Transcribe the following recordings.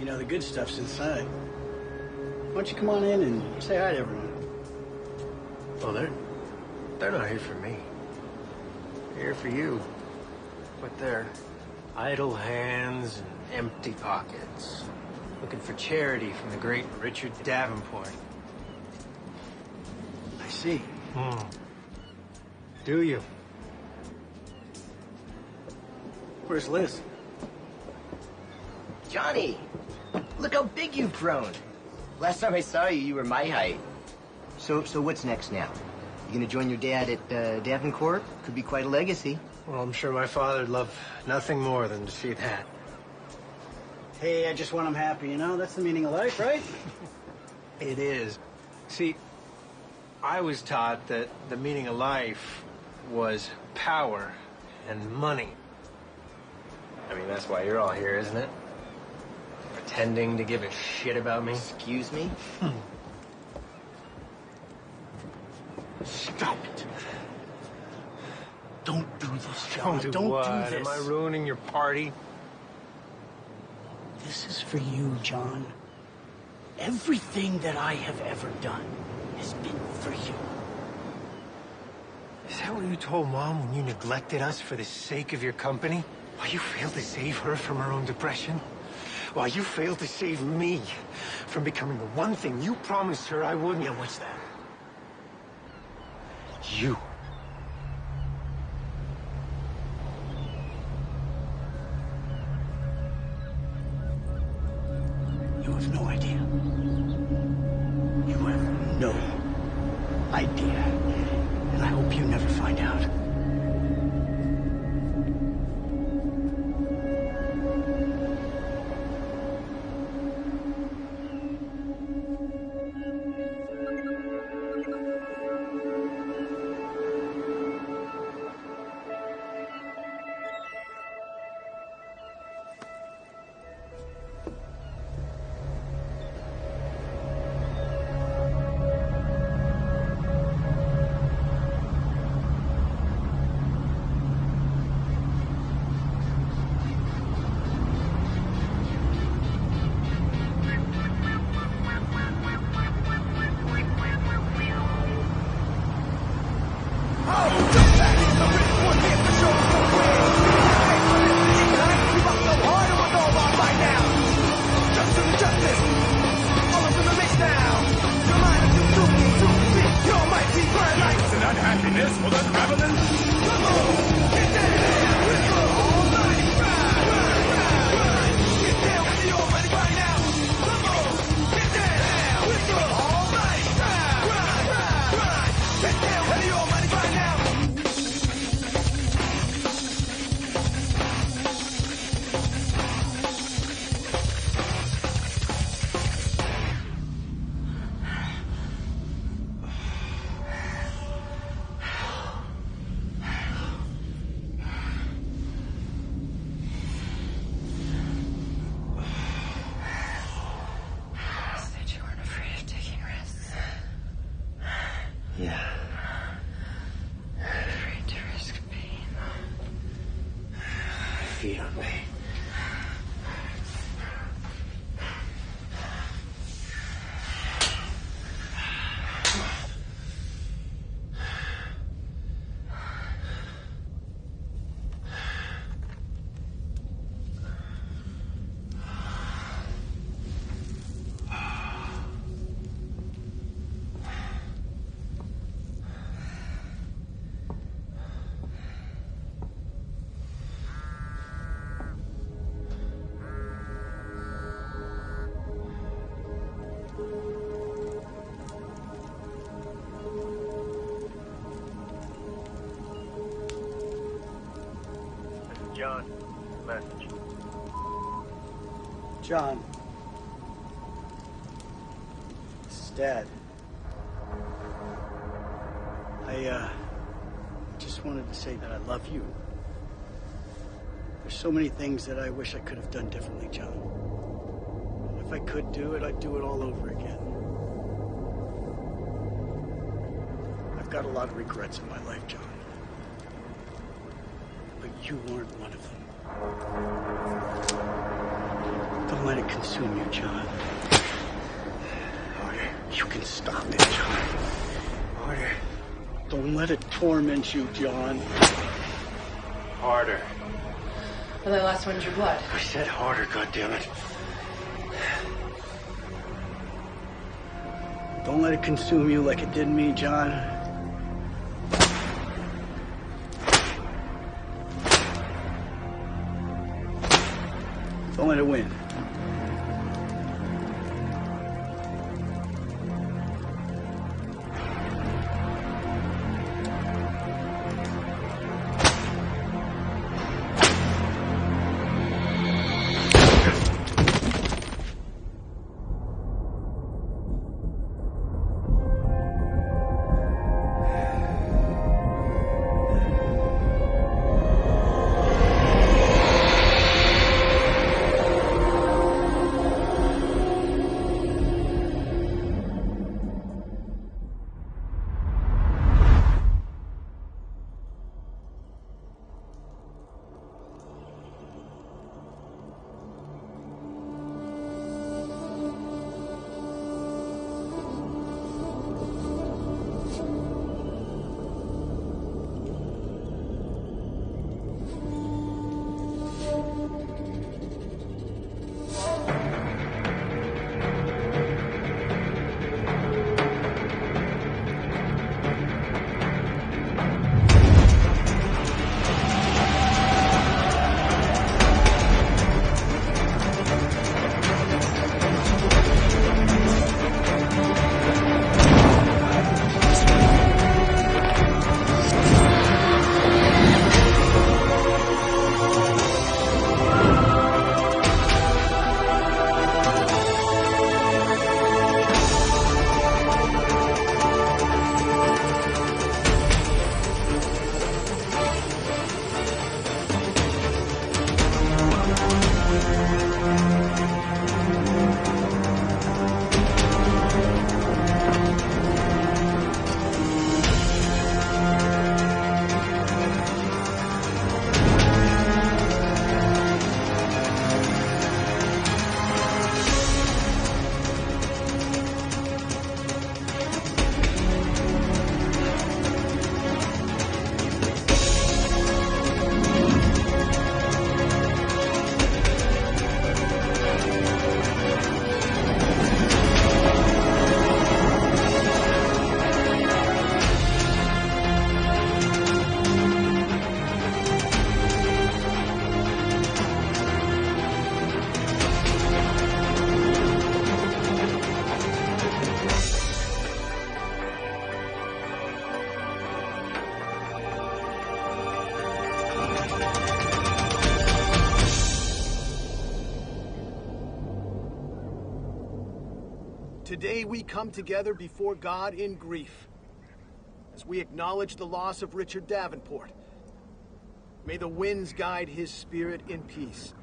You know, the good stuff's inside. Why don't you come on in and say hi to everyone? Well, they're not here for me. They're here for you. But they're idle hands and empty pockets. Looking for charity from the great Richard Davenport. I see. Do you? Where's Liz? Johnny, look how big you've grown. Last time I saw you, you were my height. So what's next now? You gonna join your dad at Davenport? Could be quite a legacy. Well, I'm sure my father'd love nothing more than to see that. Hey, I just want him happy, you know? That's the meaning of life, right? It is. See, I was taught that the meaning of life was power and money. I mean, that's why you're all here, isn't it? Pretending to give a shit about me? Excuse me? Stop it. Don't do this, John. Don't do what? this. Am I ruining your party? This is for you, John. Everything that I have ever done has been for you. Is that what you told Mom when you neglected us for the sake of your company? Why you failed to save her from her own depression? Why you failed to save me from becoming the one thing you promised her I wouldn't? Yeah, what's that? You. You have no idea. You have no idea. And I hope you never find out. Feed on me. John, message. John. This is Dad. I just wanted to say that I love you. There's so many things that I wish I could have done differently, John. And if I could do it, I'd do it all over again. I've got a lot of regrets in my life, John. But you weren't one of them. Don't let it consume you, John. Harder. You can stop it, John. Harder. Don't let it torment you, John. Harder. Well, that last one's your blood. I said harder, goddammit. Don't let it consume you like it did me, John. Don't let it win. Today we come together before God in grief, as we acknowledge the loss of Richard Davenport. May the winds guide his spirit in peace.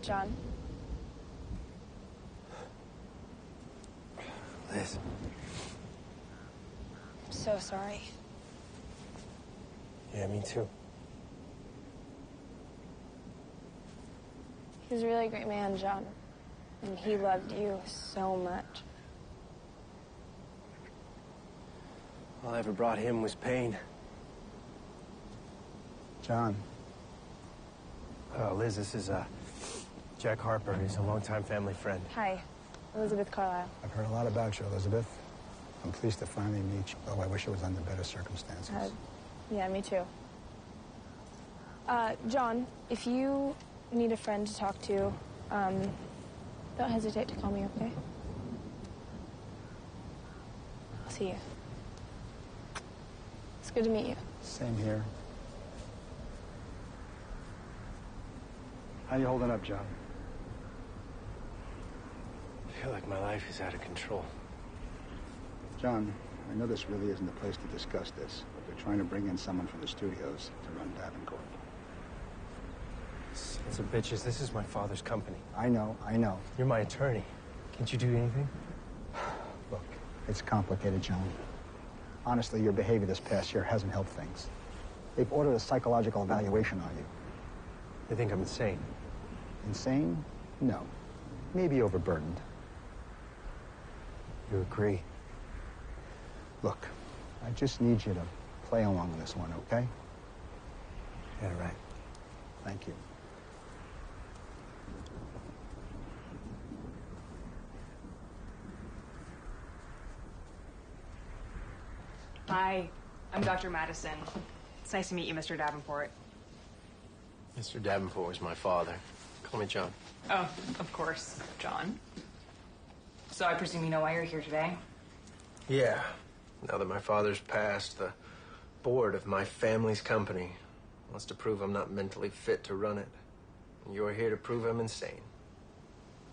John? Liz. I'm so sorry. Yeah, me too. He was a really great man, John. And he loved you so much. All I ever brought him was pain. John. Liz, this is, Jack Harper. He's a longtime family friend. Hi, Elizabeth Carlisle. I've heard a lot about you, Elizabeth. I'm pleased to finally meet you, though I wish it was under better circumstances. Yeah, me too. John, if you need a friend to talk to, don't hesitate to call me, okay? I'll see you. It's good to meet you. Same here. How you holding up, John? I feel like my life is out of control. John, I know this really isn't the place to discuss this, but they're trying to bring in someone from the studios to run Davenport. Sons of bitches, this is my father's company. I know. You're my attorney. Can't you do anything? Look, it's complicated, John. Honestly, your behavior this past year hasn't helped things. They've ordered a psychological evaluation on you. They think I'm insane. Insane? No. Maybe overburdened. You agree? Look, I just need you to play along with this one, okay? Yeah, right. Thank you. Hi, I'm Dr. Madison. It's nice to meet you, Mr. Davenport. Mr. Davenport was my father. Call me John. Oh, of course, John. So I presume you know why you're here today? Yeah. Now that my father's passed, the board of my family's company wants to prove I'm not mentally fit to run it. And you're here to prove I'm insane.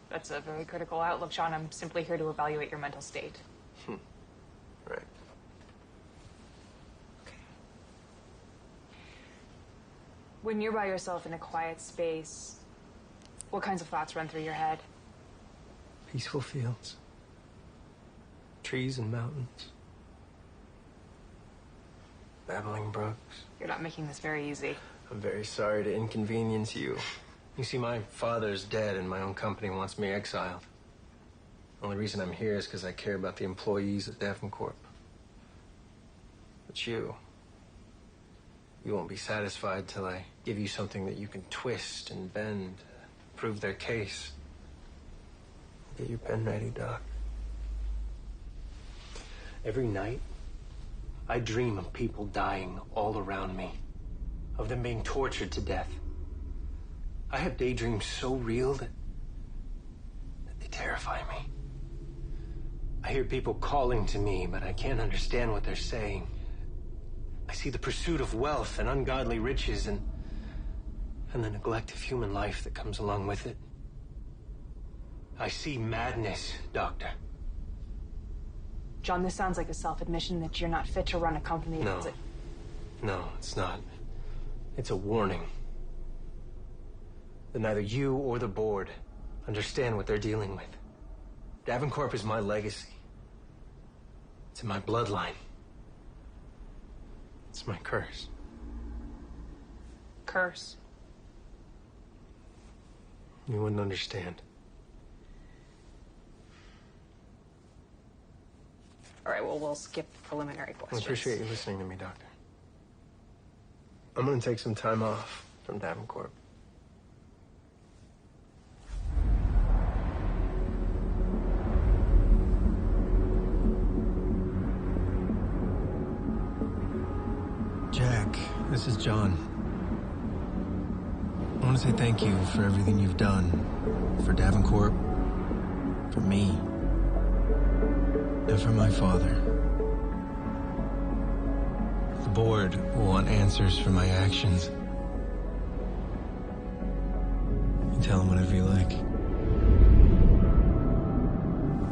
That's a very critical outlook, John. I'm simply here to evaluate your mental state. Right. When you're by yourself in a quiet space, what kinds of thoughts run through your head? Peaceful fields. Trees and mountains. Babbling brooks. You're not making this very easy. I'm very sorry to inconvenience you. You see, my father's dead and my own company wants me exiled. The only reason I'm here is because I care about the employees at Davenport. But you won't be satisfied till I give you something that you can twist and bend, prove their case. Get your pen ready, Doc. Every night, I dream of people dying all around me, of them being tortured to death. I have daydreams so real that they terrify me. I hear people calling to me, but I can't understand what they're saying. I see the pursuit of wealth and ungodly riches and the neglect of human life that comes along with it. I see madness, Doctor. John, this sounds like a self-admission that you're not fit to run a company. No. No, it's not. It's a warning. That neither you or the board understand what they're dealing with. Davenport is my legacy. It's in my bloodline. It's my curse. Curse? You wouldn't understand. All right, well, we'll skip preliminary questions. I appreciate you listening to me, Doctor. I'm gonna take some time off from Davenport. Jack, this is John. I want to say thank you for everything you've done. For Davenport, for me, and for my father. The board will want answers for my actions. You tell them whatever you like.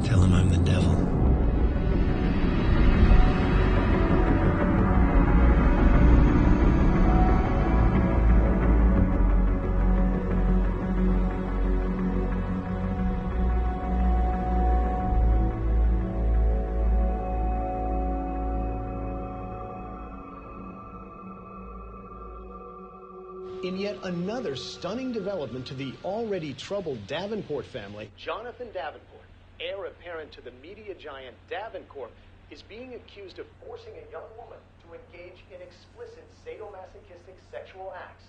Tell them I'm the devil. In yet another stunning development to the already troubled Davenport family, Jonathan Davenport, heir apparent to the media giant Davenport, is being accused of forcing a young woman to engage in explicit sadomasochistic sexual acts.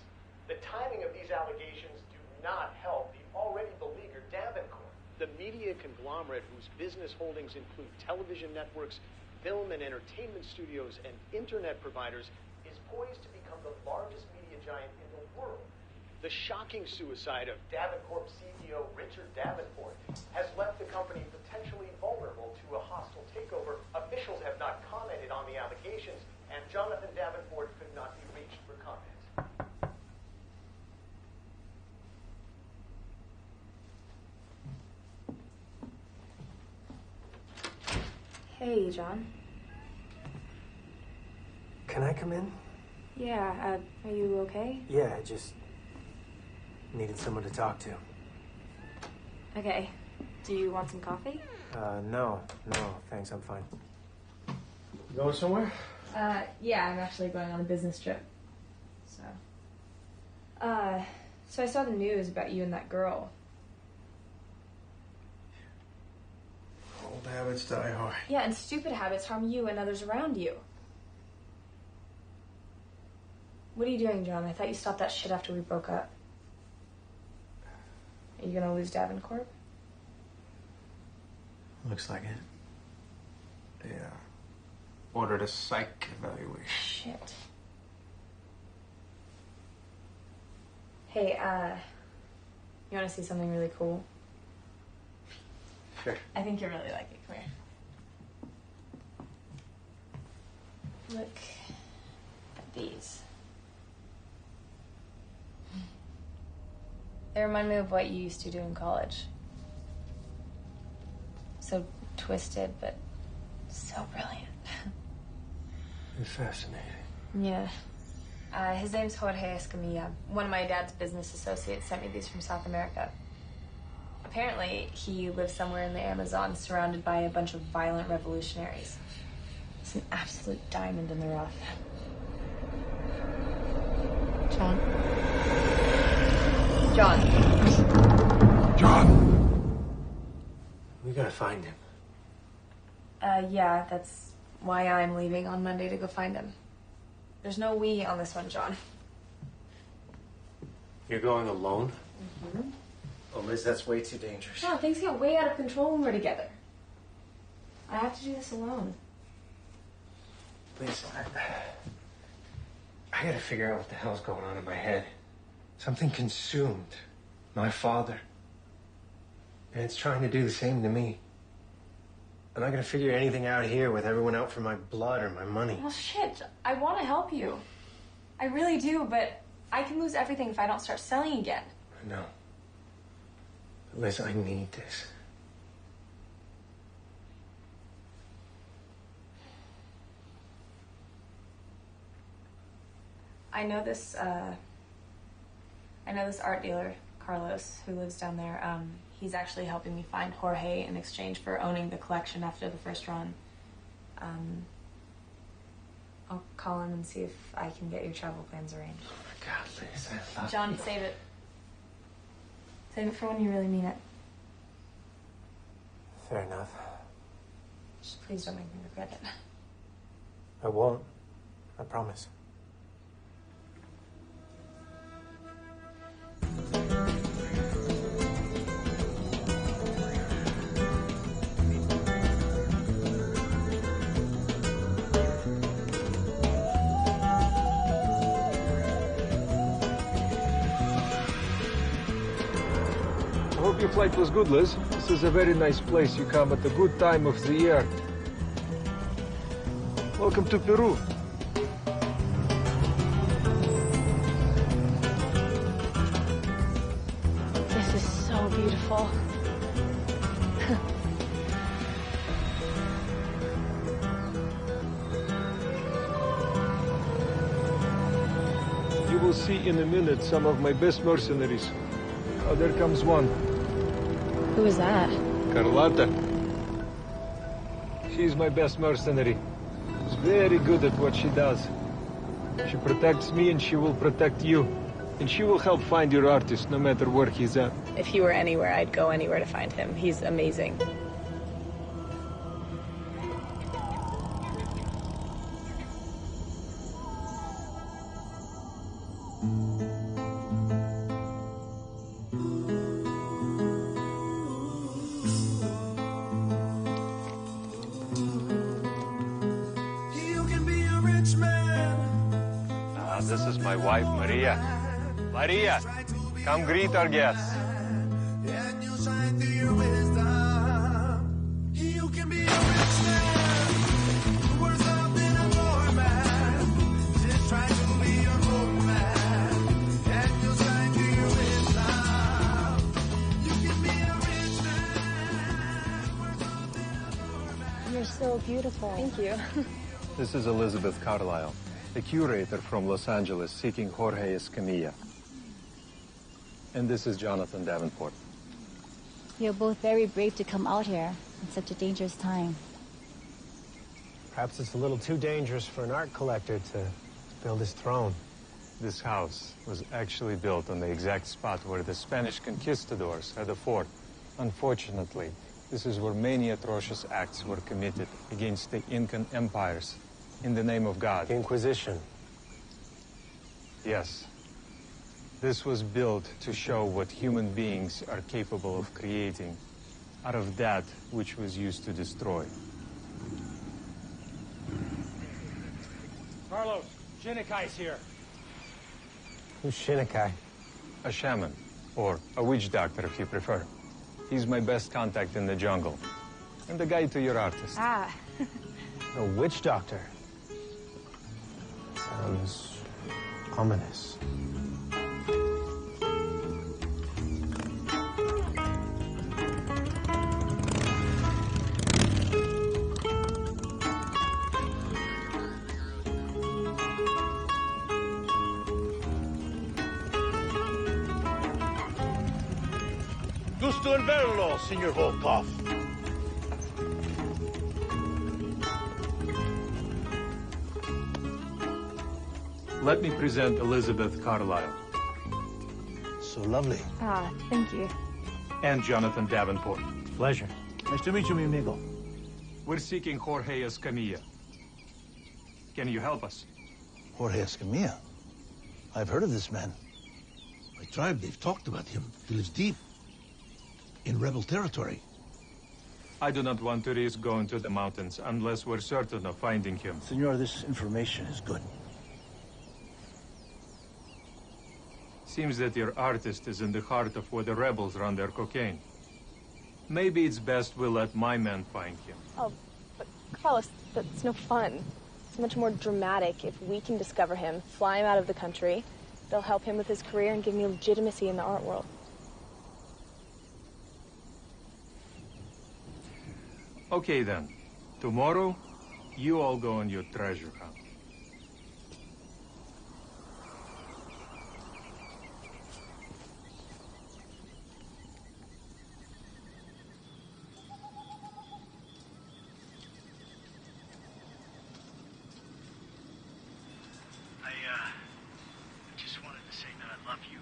The timing of these allegations do not help the already beleaguered Davenport. The media conglomerate, whose business holdings include television networks, film and entertainment studios, and internet providers, is poised to become the largest media giant in the world. The shocking suicide of Davenport CEO Richard Davenport has left the company potentially vulnerable to a hostile takeover. Officials have not commented on the allegations, and Jonathan Davenport could not be reached for comment. Hey, John. Can I come in? Yeah, are you okay? Yeah, I just needed someone to talk to. Okay. Do you want some coffee? No, thanks, I'm fine. You going somewhere? Yeah, I'm actually going on a business trip. So I saw the news about you and that girl. Old habits die hard. Yeah, and stupid habits harm you and others around you. What are you doing, John? I thought you stopped that shit after we broke up. Are you gonna lose Davenport? Looks like it. Yeah. Ordered a psych evaluation. Shit. Hey, you wanna see something really cool? Sure. I think you'll really like it. Come here. Look at these. They remind me of what you used to do in college. So twisted, but so brilliant. You're fascinating. Yeah. His name's Jorge Escamilla. One of my dad's business associates sent me these from South America. Apparently, he lives somewhere in the Amazon surrounded by a bunch of violent revolutionaries. It's an absolute diamond in the rough. John? We gotta find him. Yeah, that's why I'm leaving on Monday to go find him. There's no we on this one, John. You're going alone? Mm-hmm. Oh, Liz, that's way too dangerous. No, things get way out of control when we're together. I have to do this alone. Liz, I gotta figure out what the hell's going on in my head. Something consumed my father. And it's trying to do the same to me. I'm not gonna figure anything out here with everyone out for my blood or my money. Well, shit. I want to help you. I really do, but I can lose everything if I don't start selling again. I know. But Liz, I need this. I know this art dealer, Carlos, who lives down there. He's actually helping me find Jorge in exchange for owning the collection after the first run. I'll call him and see if I can get your travel plans arranged. Oh my God, Liz, I love John, you. save it. Save it for when you really mean it. Fair enough. Just please don't make me regret it. I won't. I promise. I hope your flight was good, Liz. This is a very nice place. You come at a good time of the year. Welcome to Peru. This is so beautiful. You will see in a minute some of my best mercenaries. Oh, there comes one. Who is that? Carlotta. She's my best mercenary. She's very good at what she does. She protects me and she will protect you. And she will help find your artist no matter where he's at. If he were anywhere, I'd go anywhere to find him. He's amazing. This is my wife, Maria. Maria, come greet our guests. You're so so beautiful. Thank you. This is Elizabeth Carlisle, a curator from Los Angeles seeking Jorge Escamilla. And this is Jonathan Davenport. You're both very brave to come out here in such a dangerous time. Perhaps it's a little too dangerous for an art collector to build his throne. This house was actually built on the exact spot where the Spanish conquistadors had a fort. Unfortunately, this is where many atrocious acts were committed against the Incan empires in the name of God. Inquisition. Yes. This was built to show what human beings are capable of creating out of that which was used to destroy. Carlos, Shinnekai's here. Who's Shinnekai? A shaman, or a witch doctor if you prefer. He's my best contact in the jungle, and the guide to your artist. Ah. A witch doctor. Sounds ominous. Gusto en verlo, Senor Volkov. Let me present Elizabeth Carlisle. So lovely. Ah, thank you. And Jonathan Davenport. Pleasure. Nice to meet you, mi amigo. We're seeking Jorge Escamilla. Can you help us? Jorge Escamilla. I've heard of this man. My tribe, they've talked about him. He lives deep in rebel territory. I do not want to risk going to the mountains unless we're certain of finding him. Senor, this information is good. Seems that your artist is in the heart of where the rebels run their cocaine. Maybe it's best we let my men find him. Oh, but Carlos, that's no fun. It's much more dramatic if we can discover him, fly him out of the country. They'll help him with his career and give me legitimacy in the art world. Okay then. Tomorrow, you all go on your treasure hunt. I just wanted to say that I love you.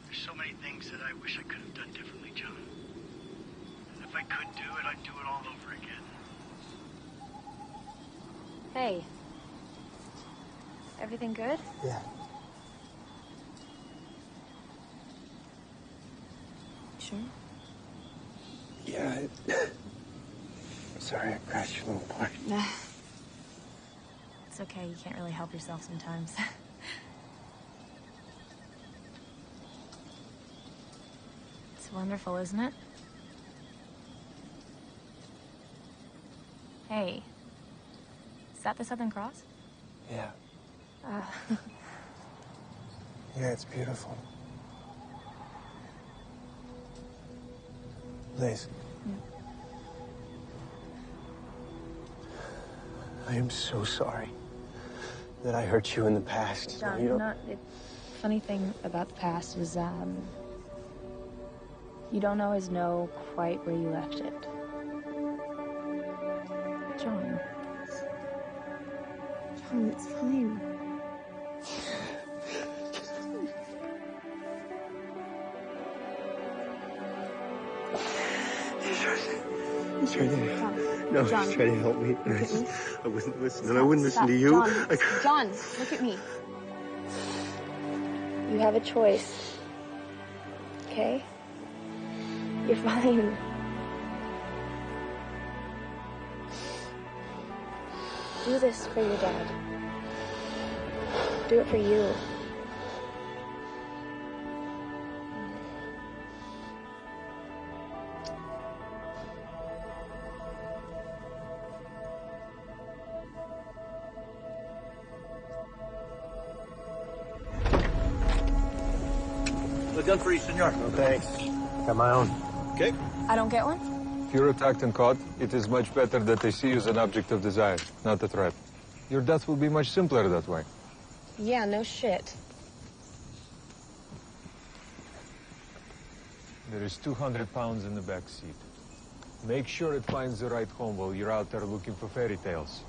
There's so many things that I wish I could have done differently, John. And if I could do it, I'd do it all over again. Hey. Everything good? Yeah. Sure. Yeah, sorry, I crashed your little party. It's okay, you can't really help yourself sometimes. It's wonderful, isn't it? Hey, is that the Southern Cross? Yeah. Yeah, it's beautiful. Liz. I am so sorry that I hurt you in the past. John, You don't- the funny thing about the past is, you don't always know quite where you left it. John. John, it's fine. He's trying to... John. No, John. he's trying to help me. Look at me. I wouldn't listen, and Stop, I wouldn't stop. listen to you. John, John, look at me. You have a choice. Okay? You're fine. Do this for your dad. Do it for you. A gun for you, senor. No, thanks. Got my own. Okay. I don't get one? you're attacked and caught, it is much better that they see you as an object of desire, not a threat. Your death will be much simpler that way. Yeah, no shit. There is 200 pounds in the back seat. Make sure it finds the right home while you're out there looking for fairy tales.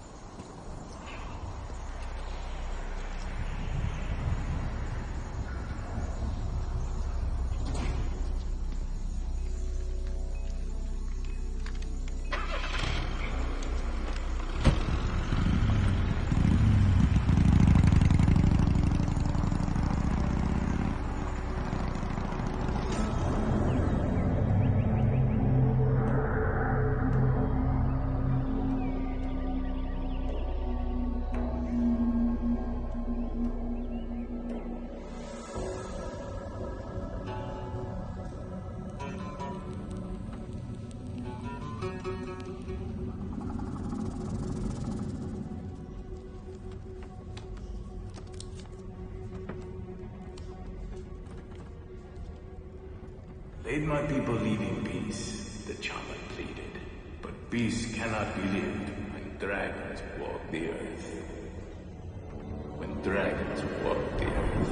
Let my people live in peace, the shaman pleaded. But peace cannot be lived when dragons walk the earth. When dragons walk the earth.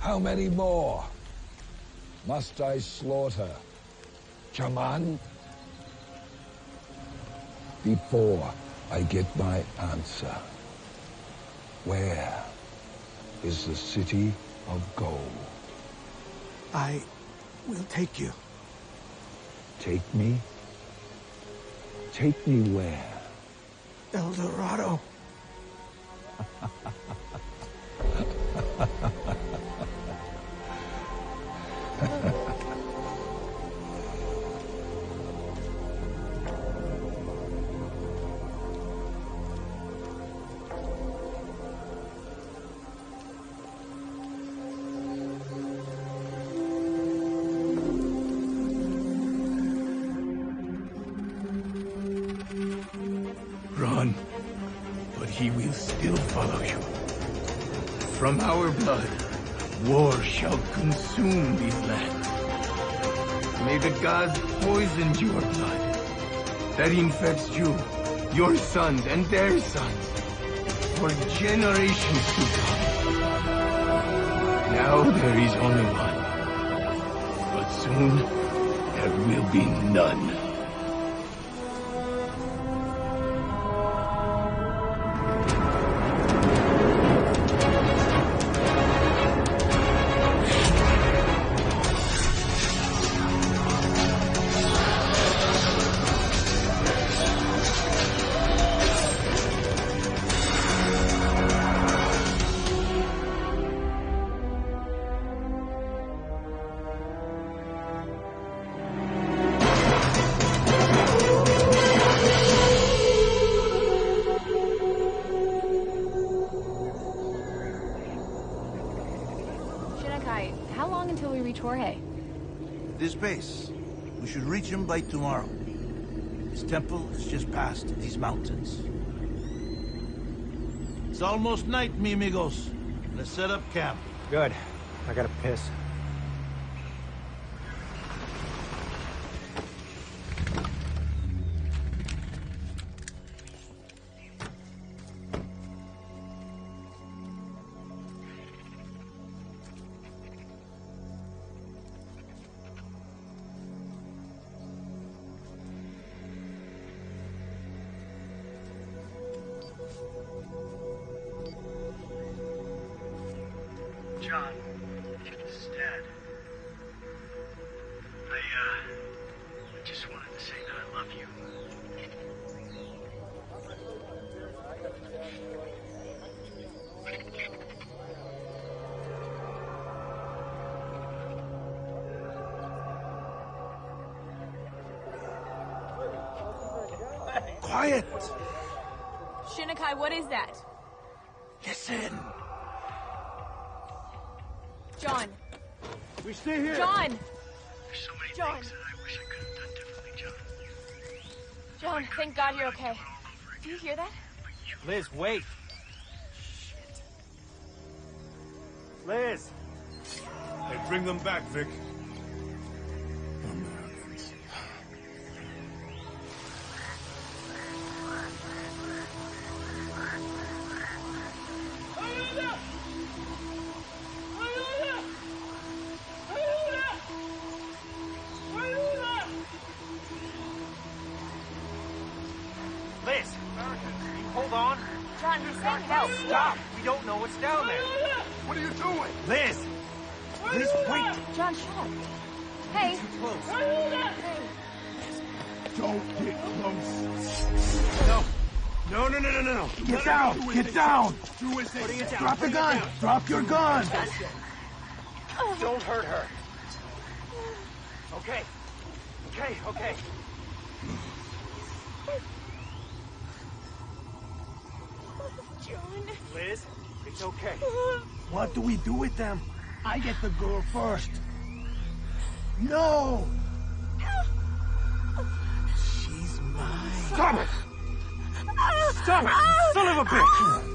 How many more must I slaughter, Chaman? Before I get my answer. Where is the city of gold? I will take you. Take me? Take me where? El Dorado. Run, but he will still follow you. From our blood, war shall consume these lands. May the gods poison your blood. That infects you, your sons, and their sons, for generations to come. Now there is only one, but soon there will be none. How long until we reach Jorge? This base. We should reach him by tomorrow. His temple is just past these mountains. It's almost night, mi amigos. Let's set up camp. Good. I gotta piss. love you. Quiet! Shinnekai, what is that? Listen! John! We stay here. John! There's so many John! things that I wish I could have done differently, John. John, thank God you're okay. Do you hear that? Liz, wait. Liz! Hey, bring them back, Vic. Americans. Liz! Hold on. John, he's saying help. Stop! We don't know what's down there. What are you doing? Liz! Liz, wait! John, shut up. Hey. Too close. Hey. Don't get close. No. No. Get down! Get down! Putting it down. Drop the gun! Drop your gun! Don't hurt her. Okay. Okay. John. Liz, it's okay. What do we do with them? I get the girl first. No! She's mine. Stop it! Stop it! Son of a bitch!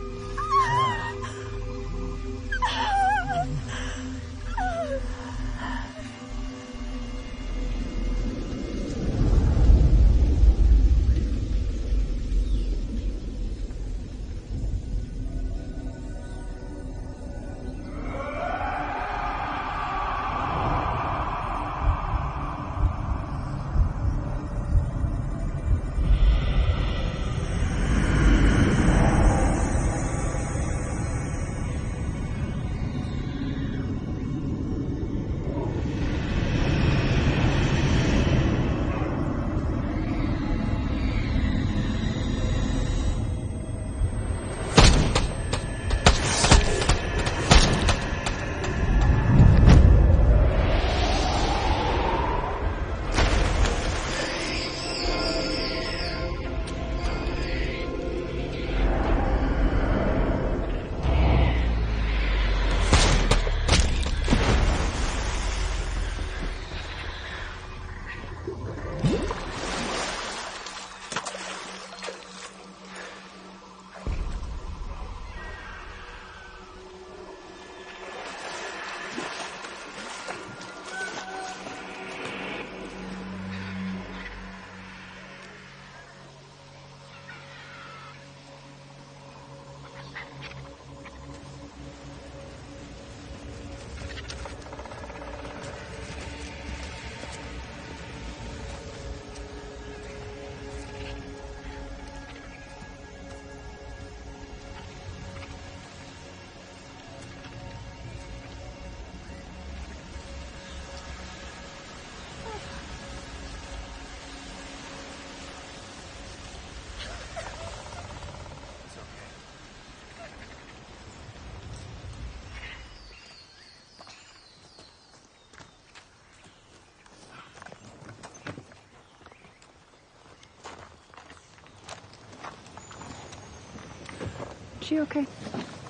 She okay?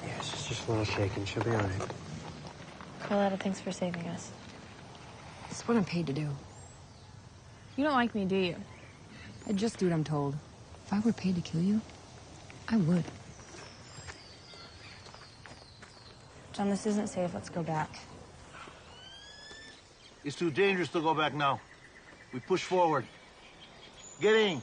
Yeah, she's just a little shaken. She'll be all right. Carlotta, thanks for saving us. This is what I'm paid to do. You don't like me, do you? I just do what I'm told. If I were paid to kill you, I would. John, this isn't safe. Let's go back. It's too dangerous to go back now. We push forward. Get in.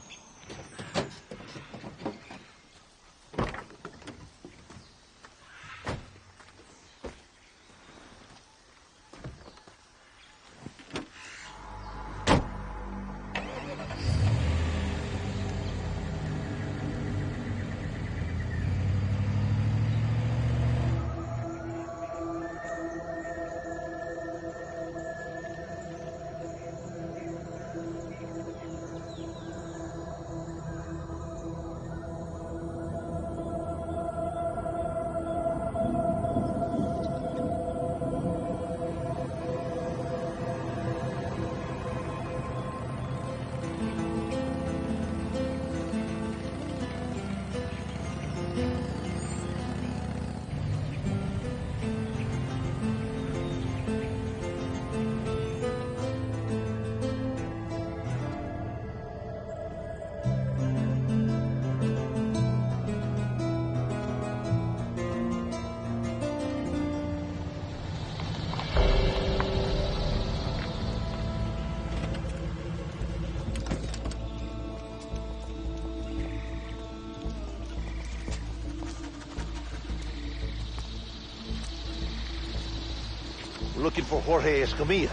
looking for Jorge Escamilla.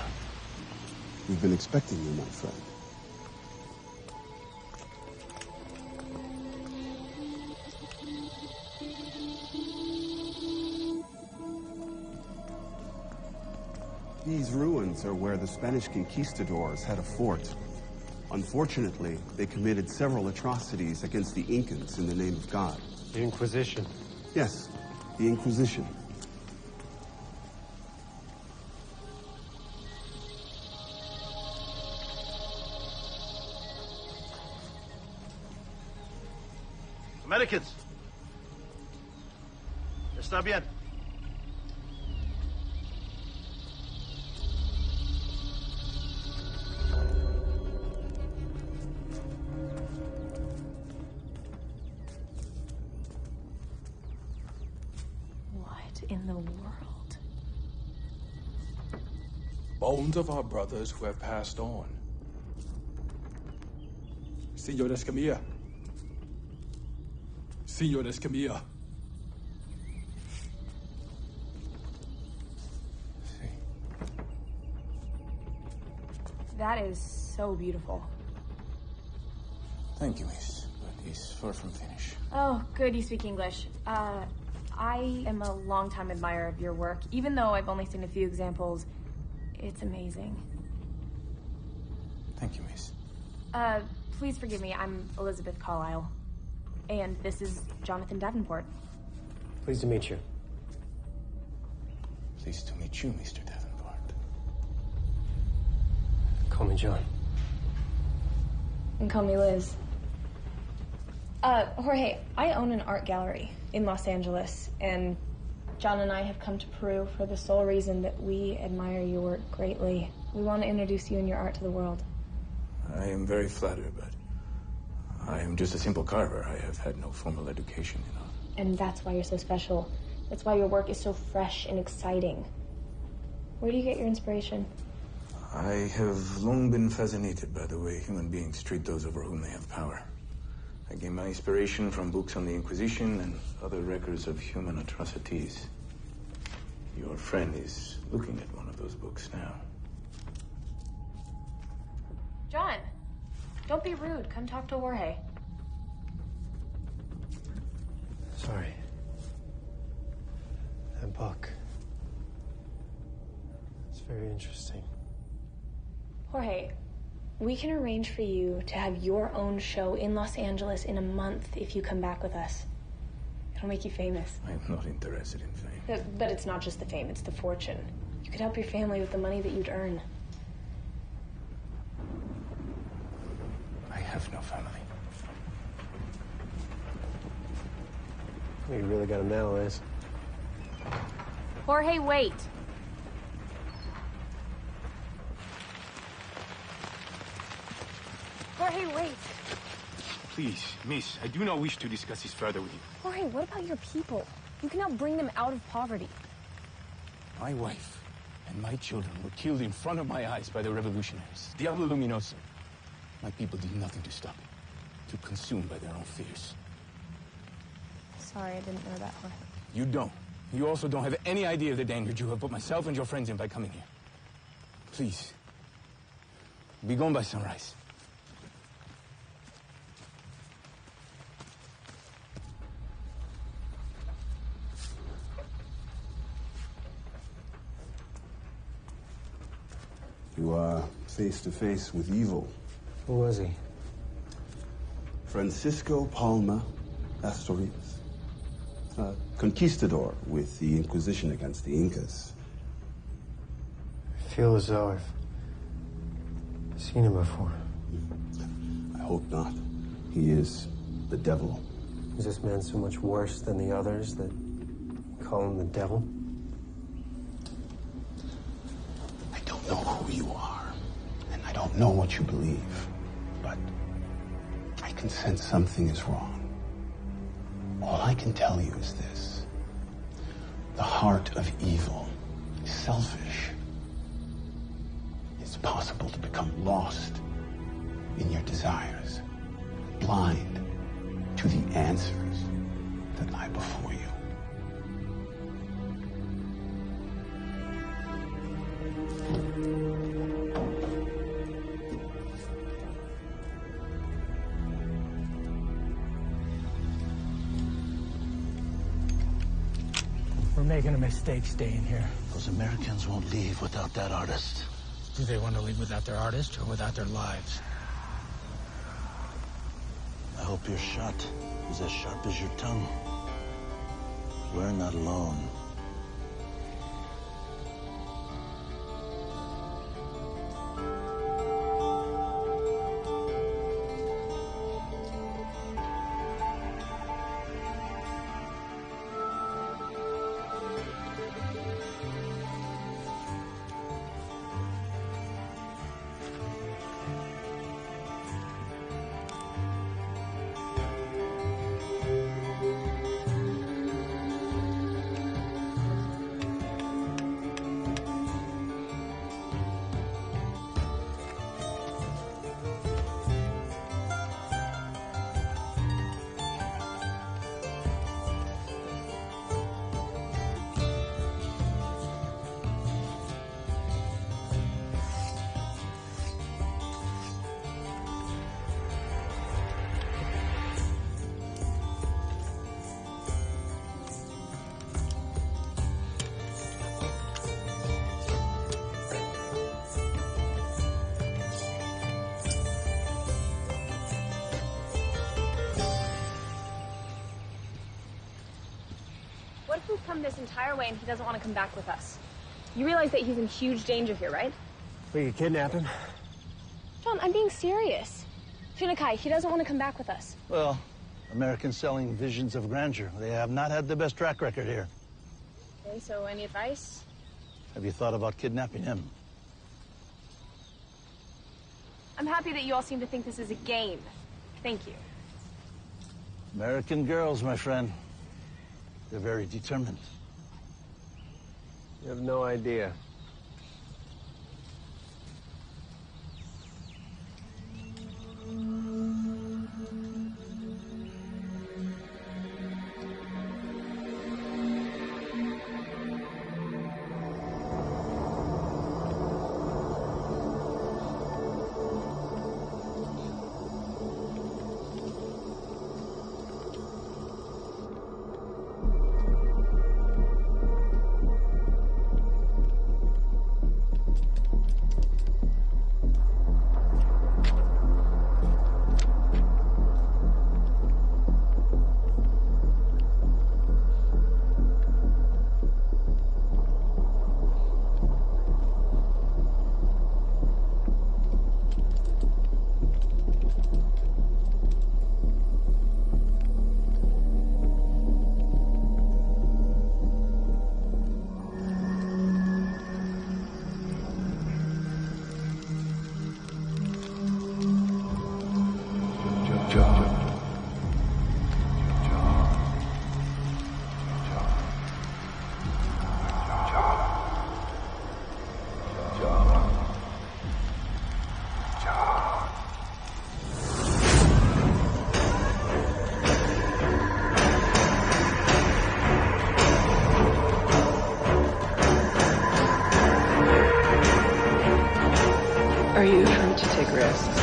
We've been expecting you, my friend. These ruins are where the Spanish conquistadors had a fort. Unfortunately, they committed several atrocities against the Incans in the name of God. The Inquisition. Yes, the Inquisition. Americans! Está bien. What in the world? Bones of our brothers who have passed on. Senor Escamilla. Senor Escamilla. That is so beautiful. Thank you, miss, but it's far from finished. Oh, good, you speak English. I am a longtime admirer of your work. Even though I've only seen a few examples, it's amazing. Thank you, miss. Please forgive me, I'm Elizabeth Carlyle. And this is Jonathan Davenport. Pleased to meet you. Pleased to meet you, Mr. Davenport. Call me John. And call me Liz. Jorge, I own an art gallery in Los Angeles, and John and I have come to Peru for the sole reason that we admire your work greatly. We want to introduce you and your art to the world. I am very flattered, but I am just a simple carver. I have had no formal education, you know. And that's why you're so special. That's why your work is so fresh and exciting. Where do you get your inspiration? I have long been fascinated by the way human beings treat those over whom they have power. I gain my inspiration from books on the Inquisition and other records of human atrocities. Your friend is looking at one of those books now. John, don't be rude. Come talk to Jorge. Sorry. That book. It's very interesting. Jorge, we can arrange for you to have your own show in Los Angeles in a month if you come back with us. It'll make you famous. I am not interested in fame. But it's not just the fame, it's the fortune. You could help your family with the money that you'd earn. I have no family. You really got him now, Liz. Jorge, wait. Jorge, wait. Please, miss, I do not wish to discuss this further with you. Jorge, what about your people? You can help bring them out of poverty. My wife and my children were killed in front of my eyes by the revolutionaries. Diablo Luminoso. My people did nothing to stop it. Too consumed by their own fears. Sorry, I didn't know that, Jorge. You don't. You also don't have any idea of the danger you have put myself and your friends in by coming here. Please, be gone by sunrise. You are face to face with evil. Who was he? Francisco Palma Astorias. A conquistador with the Inquisition against the Incas. I feel as though I've seen him before. I hope not. He is the devil. Is this man so much worse than the others that call him the devil? I don't know who you are, and I don't know what you believe, but I can sense something is wrong. All I can tell you is this. The heart of evil is selfish. It's possible to become lost in your desires, blind to the answers that lie before you. We're making a mistake staying here. Those Americans won't leave without that artist. Do they want to leave without their artist or without their lives? I hope your shot is as sharp as your tongue. We're not alone. What if we've come this entire way and he doesn't want to come back with us? You realize that he's in huge danger here, right? We could kidnap him. John, I'm being serious. Funakai, he doesn't want to come back with us. Well, Americans selling visions of grandeur. They have not had the best track record here. Okay, so any advice? Have you thought about kidnapping him? I'm happy that you all seem to think this is a game. Thank you. American girls, my friend. They're very determined. You have no idea. Are you afraid to take risks?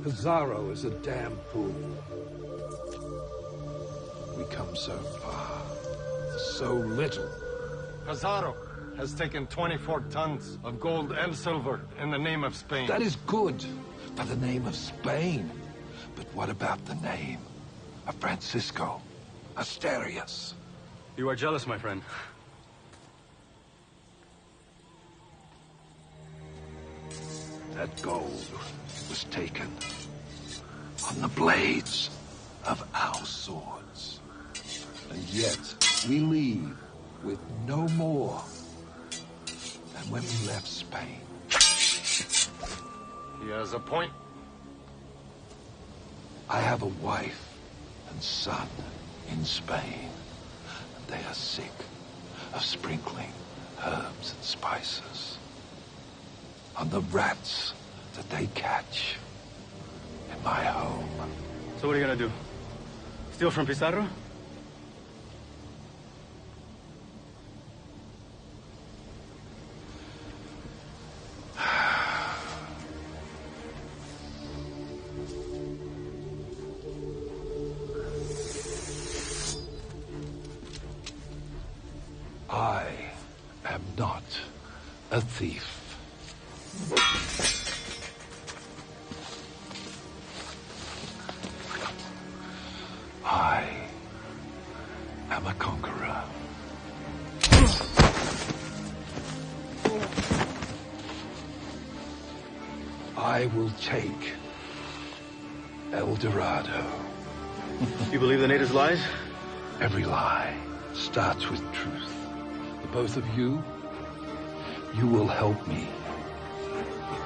Pizarro is a damn fool. We come so far, for so little. Pizarro has taken 24 tons of gold and silver in the name of Spain. That is good, for the name of Spain. But what about the name of Francisco Asterios? You are jealous, my friend. That gold was taken on the blades of our swords. And yet we leave with no more than when we left Spain. He has a point. I have a wife and son in Spain, and they are sick of sprinkling herbs and spices on the rats that they catch in my home. So what are you gonna do? Steal from Pizarro? I am not a thief. I am a conqueror. I will take El Dorado. You believe the natives' lies? Every lie starts with truth. The both of you, you will help me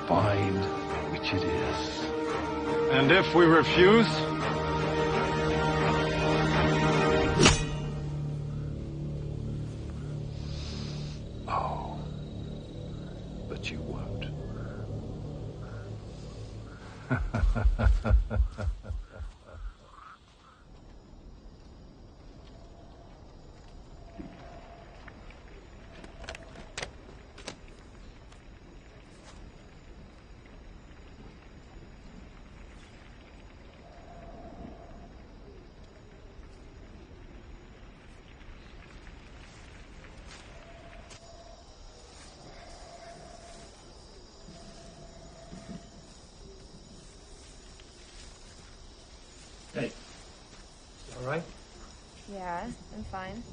find which it is. And if we refuse? Oh, but you won't. Hey. All right? Yeah, I'm fine.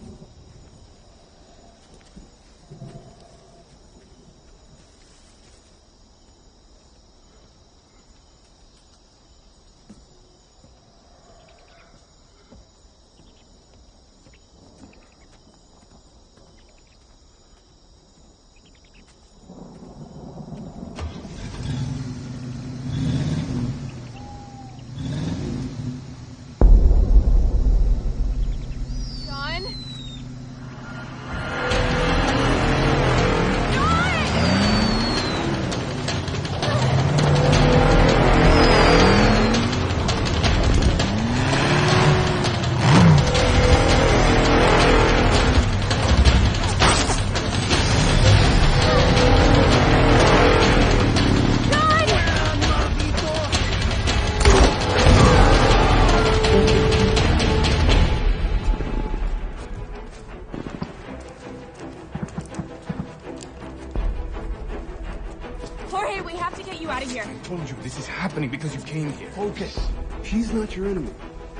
Jorge, we have to get you out of here. I told you, this is happening because you came here. Focus. She's not your enemy.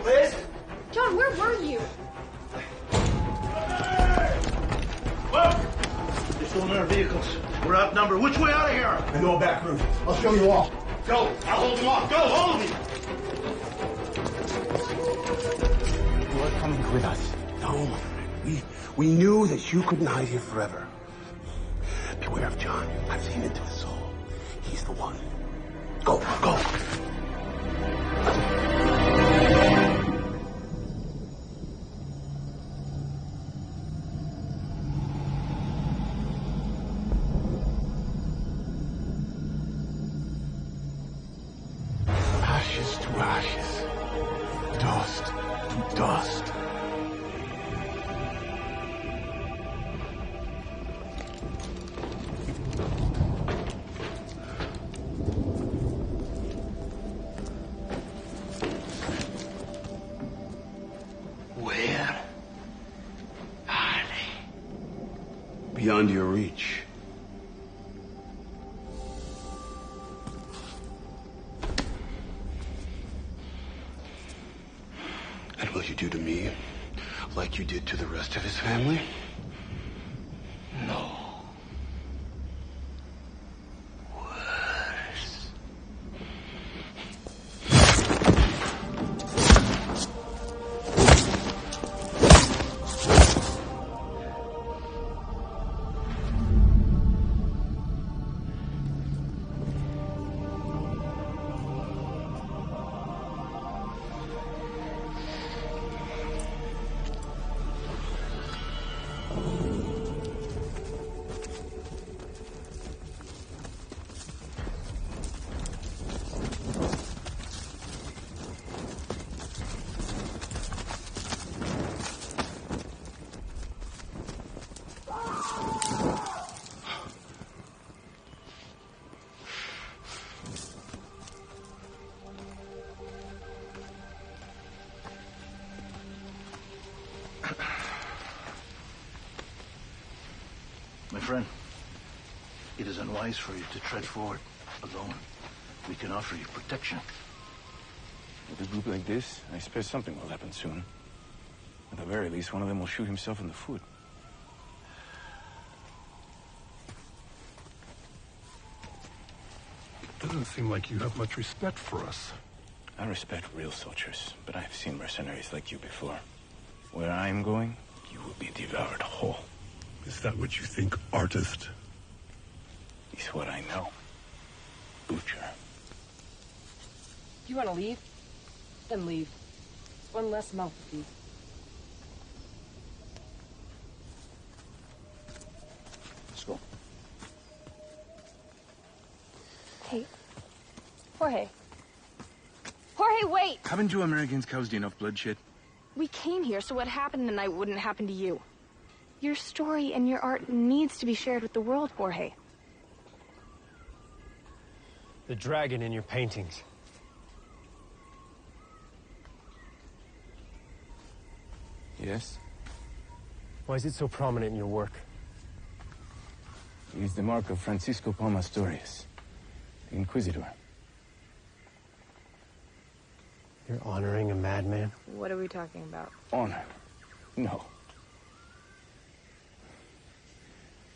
Liz? John, where were you? Look! They're still in our vehicles. We're outnumbered. Which way out of here? I know a back route. I'll show you all. Go! I'll hold them off. Go, all of you! You are coming with us. No, my friend. We knew that you couldn't hide here forever. Beware of John. I've seen into his soul. He's the one. Go, go. Ashes to ashes. Dust to dust. Where are they? Beyond your reach. And will you do to me like you did to the rest of his family? No. friend. It is unwise for you to tread forward alone. We can offer you protection. With a group like this, I expect something will happen soon. At the very least, one of them will shoot himself in the foot. Doesn't seem like you have much respect for us. I respect real soldiers, but I've seen mercenaries like you before. Where I'm going, you will be devoured whole. Is that what you think, artist? It's what I know. Butcher. You want to leave? Then leave. One less mouth to feed. Let's go. Hey, Jorge. Jorge, wait! Haven't you Americans caused enough bloodshed? We came here so what happened tonight wouldn't happen to you. Your story and your art needs to be shared with the world, Jorge. The dragon in your paintings. Yes? Why is it so prominent in your work? It is the mark of Francisco Palma Asturias, the Inquisitor. You're honoring a madman? What are we talking about? Honor? No.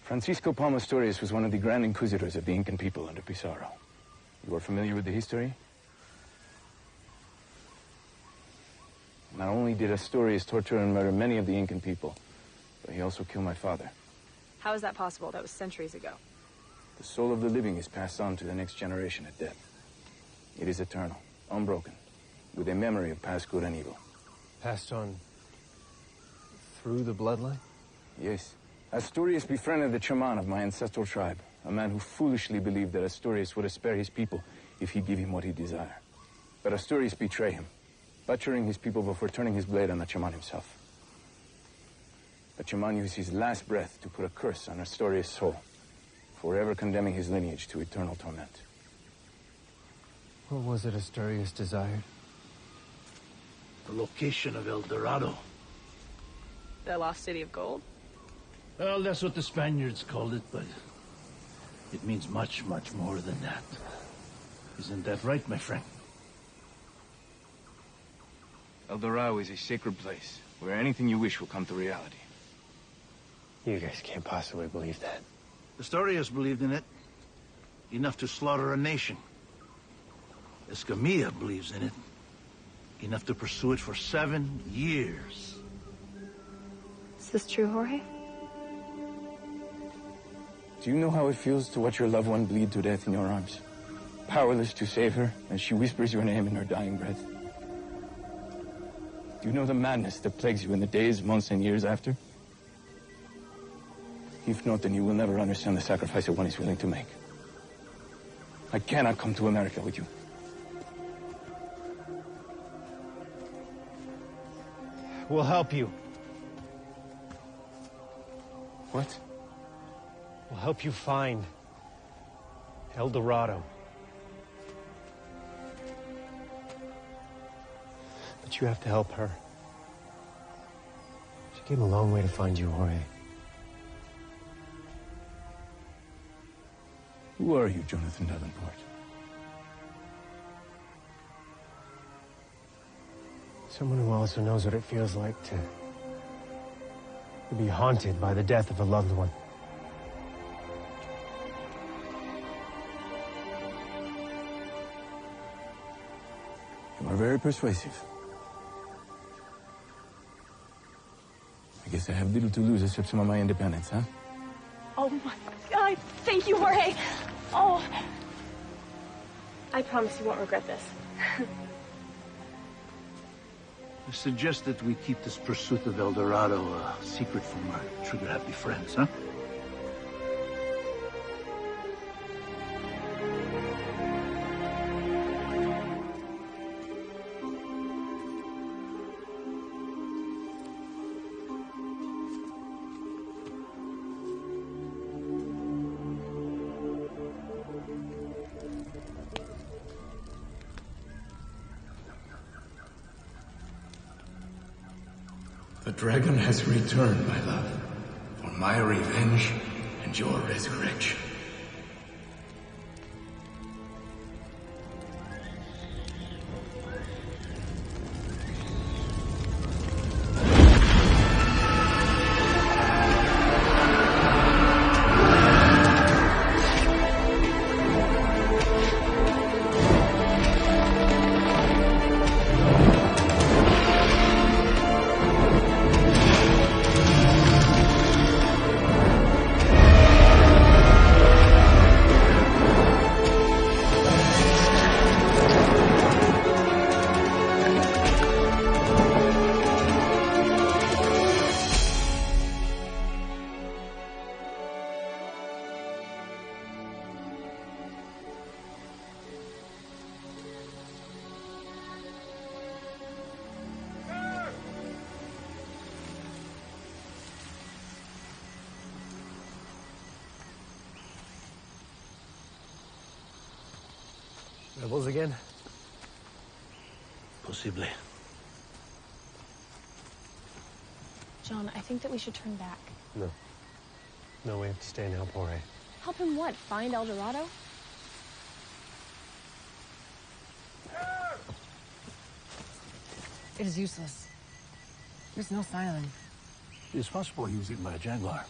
Francisco Palma Asturias was one of the Grand Inquisitors of the Incan people under Pizarro. You are familiar with the history? Not only did Asturias torture and murder many of the Incan people, but he also killed my father. How is that possible? That was centuries ago. The soul of the living is passed on to the next generation at death. It is eternal, unbroken, with a memory of past good and evil. Passed on through the bloodline? Yes. Asturias befriended the shaman of my ancestral tribe, a man who foolishly believed that Asturias would spare his people if he give him what he desired. But Asturias betrayed him, butchering his people before turning his blade on the shaman himself. The shaman used his last breath to put a curse on Asturias' soul, forever condemning his lineage to eternal torment. What was it Asturias desired? The location of El Dorado. The lost city of gold? Well, that's what the Spaniards called it, but it means much, much more than that. Isn't that right, my friend? El Dorado is a sacred place, where anything you wish will come to reality. You guys can't possibly believe that. Asturias believed in it. Enough to slaughter a nation. Escamilla believes in it. Enough to pursue it for 7 years. Is this true, Jorge? Do you know how it feels to watch your loved one bleed to death in your arms? Powerless to save her as she whispers your name in her dying breath? Do you know the madness that plagues you in the days, months, and years after? If not, then you will never understand the sacrifice that one is willing to make. I cannot come to America with you. We'll help you. What? We'll help you find El Dorado. But you have to help her. She came a long way to find you, Jorge. Who are you, Jonathan Davenport? Someone who also knows what it feels like to be haunted by the death of a loved one. You are very persuasive. I guess I have little to lose except some of my independence, huh? Oh my God, thank you, Jorge. Oh, I promise you won't regret this. I suggest that we keep this pursuit of El Dorado a secret from our trigger-happy friends, huh? The dragon has returned, my love, for my revenge and your resurrection. Rebels again? Possibly. John, I think that we should turn back. No. No, we have to stay and help Jorge. Help him what? Find El Dorado? It is useless. There's no sign of him. It's possible he was eaten by a jaguar.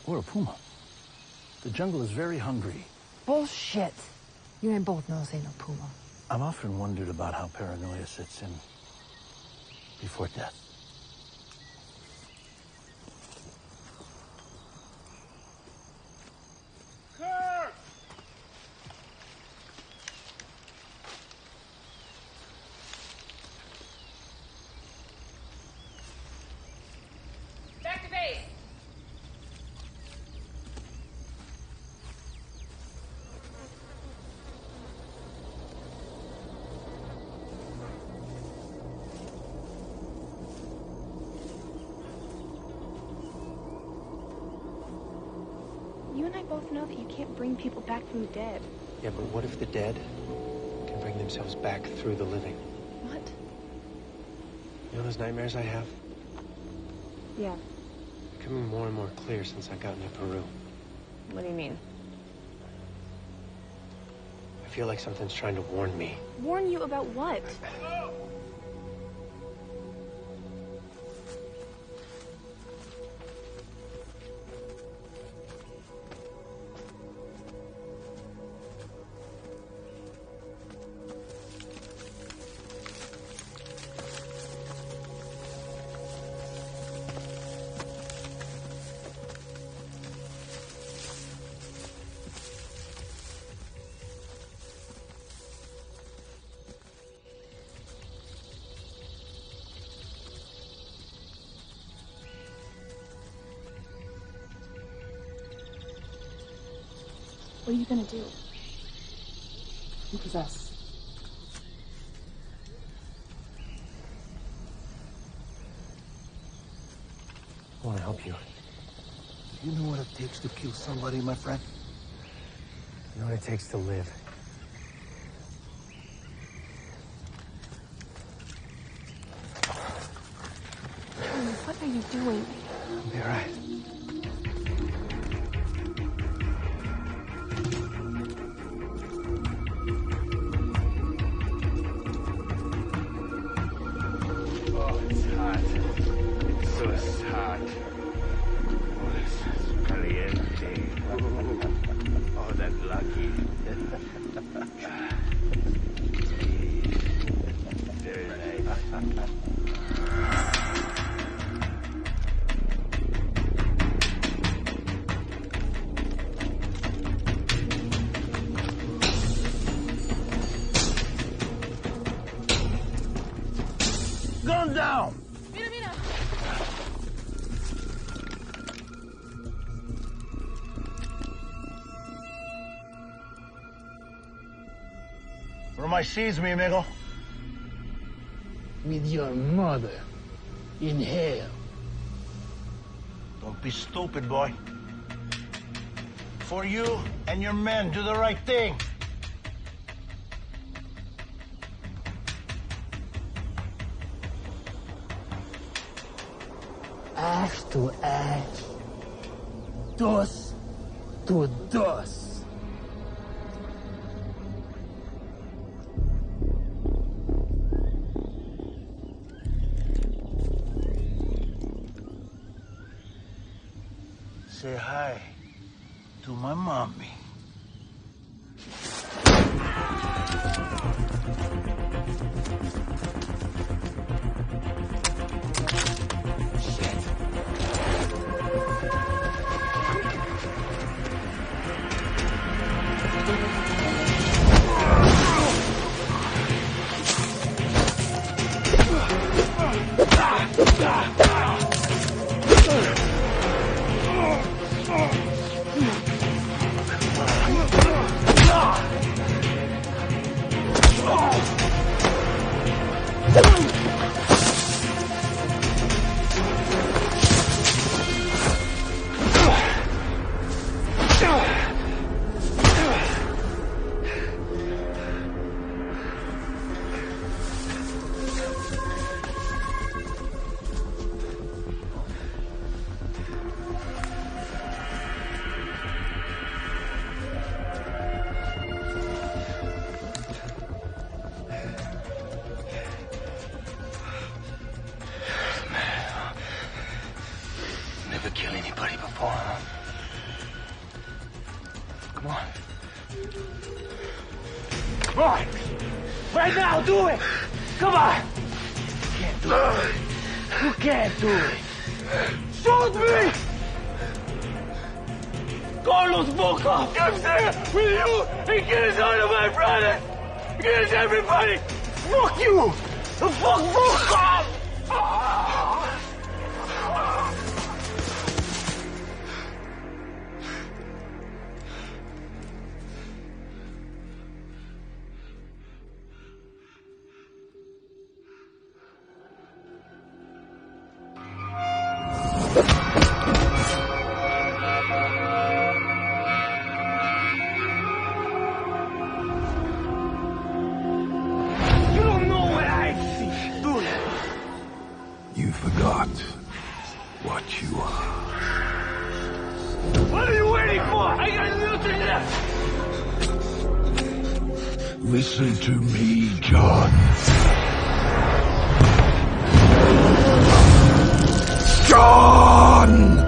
Or a puma. The jungle is very hungry. Bullshit. You and both know this ain't no puma. I've often wondered about how paranoia sets in before death. Back to base. You and I both know that you can't bring people back from the dead. Yeah, but what if the dead can bring themselves back through the living? What? You know those nightmares I have? Yeah. Becoming more and more clear since I got into Peru. What do you mean? I feel like something's trying to warn me. Warn you about what? What are you gonna do? Who possess? I want to help you. Do you know what it takes to kill somebody, my friend? You know what it takes to live. What are you doing? I'll be all right. Oh, it's hot. It's so hot. Oh, it's caliente. Oh, that's lucky. Very nice. Gun down! Where my seeds, mi amigo? With your mother in hell. Don't be stupid, boy. For you and your men, do the right thing. Axe to axe. Dos to dust. Say hi to my mommy. Never kill anybody before, huh? Come on. Come on! Right now, do it! Come on! You can't do it. You can't do it. Shoot me! Carlos Boca comes there with you! He kills all of my brothers! He kills everybody! Fuck you! Fuck Boca! You forgot what you are. What are you waiting for? I got nothing left! Listen to me, John. John!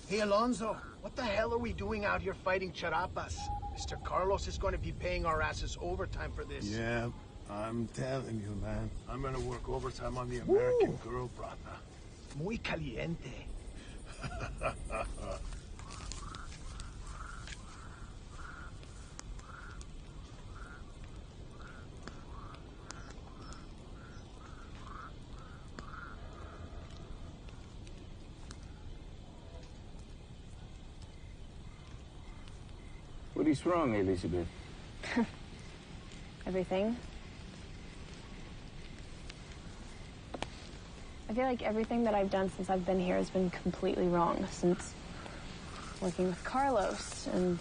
Hey, Alonso, what the hell are we doing out here fighting charapas? Mr. Carlos is going to be paying our asses overtime for this. Yeah, I'm telling you, man. I'm gonna work overtime on the American girl, brother. Muy caliente. What is wrong, Elizabeth? Everything. I feel like everything that I've done since I've been here has been completely wrong. Since working with Carlos and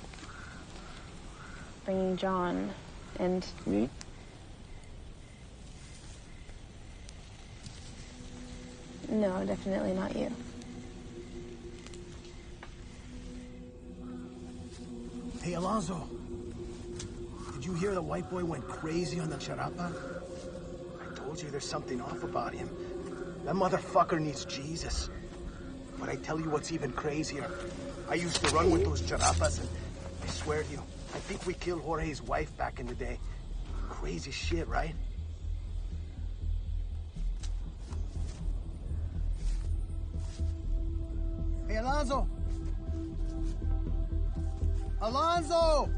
bringing John and... Me? No, definitely not you. Hey, Alonso. Did you hear the white boy went crazy on the charapa? I told you there's something off about him. That motherfucker needs Jesus. But I tell you what's even crazier. I used to run with those charapas, and I swear to you, I think we killed Jorge's wife back in the day. Crazy shit, right? Hey, Alonso! Alonso!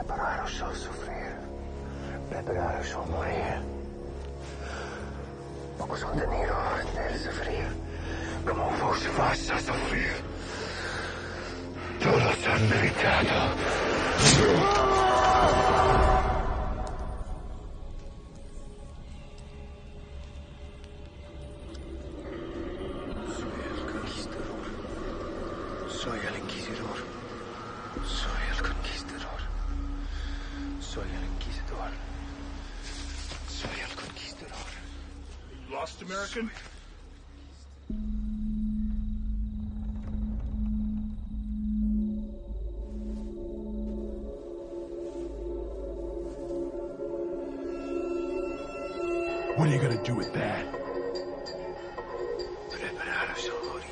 Prepararos ao sofrer. Prepararos ao morir. Porque os contenidos deve sofrer. Como vos vas a sofrer. Todos han gritado. Soy el inquisidor. Soy el conquistador. Soy el inquisidor. Soy el conquistador. Lost American? What are you gonna do with that? Prepararos a morir.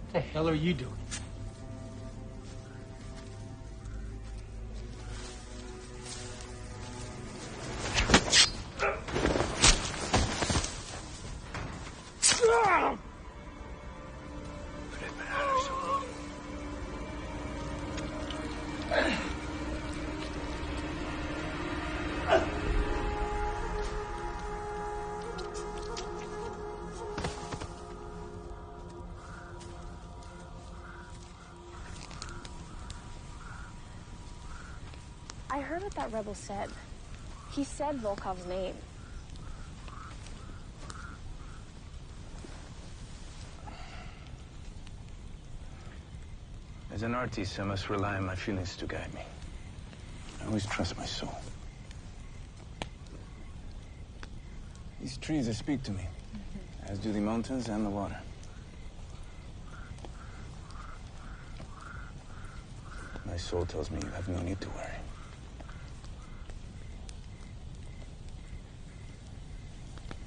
What the hell are you doing? I heard what that rebel said. He said Volkov's name. As an artist, I must rely on my feelings to guide me. I always trust my soul. These trees, they speak to me, as do the mountains and the water. My soul tells me you have no need to worry.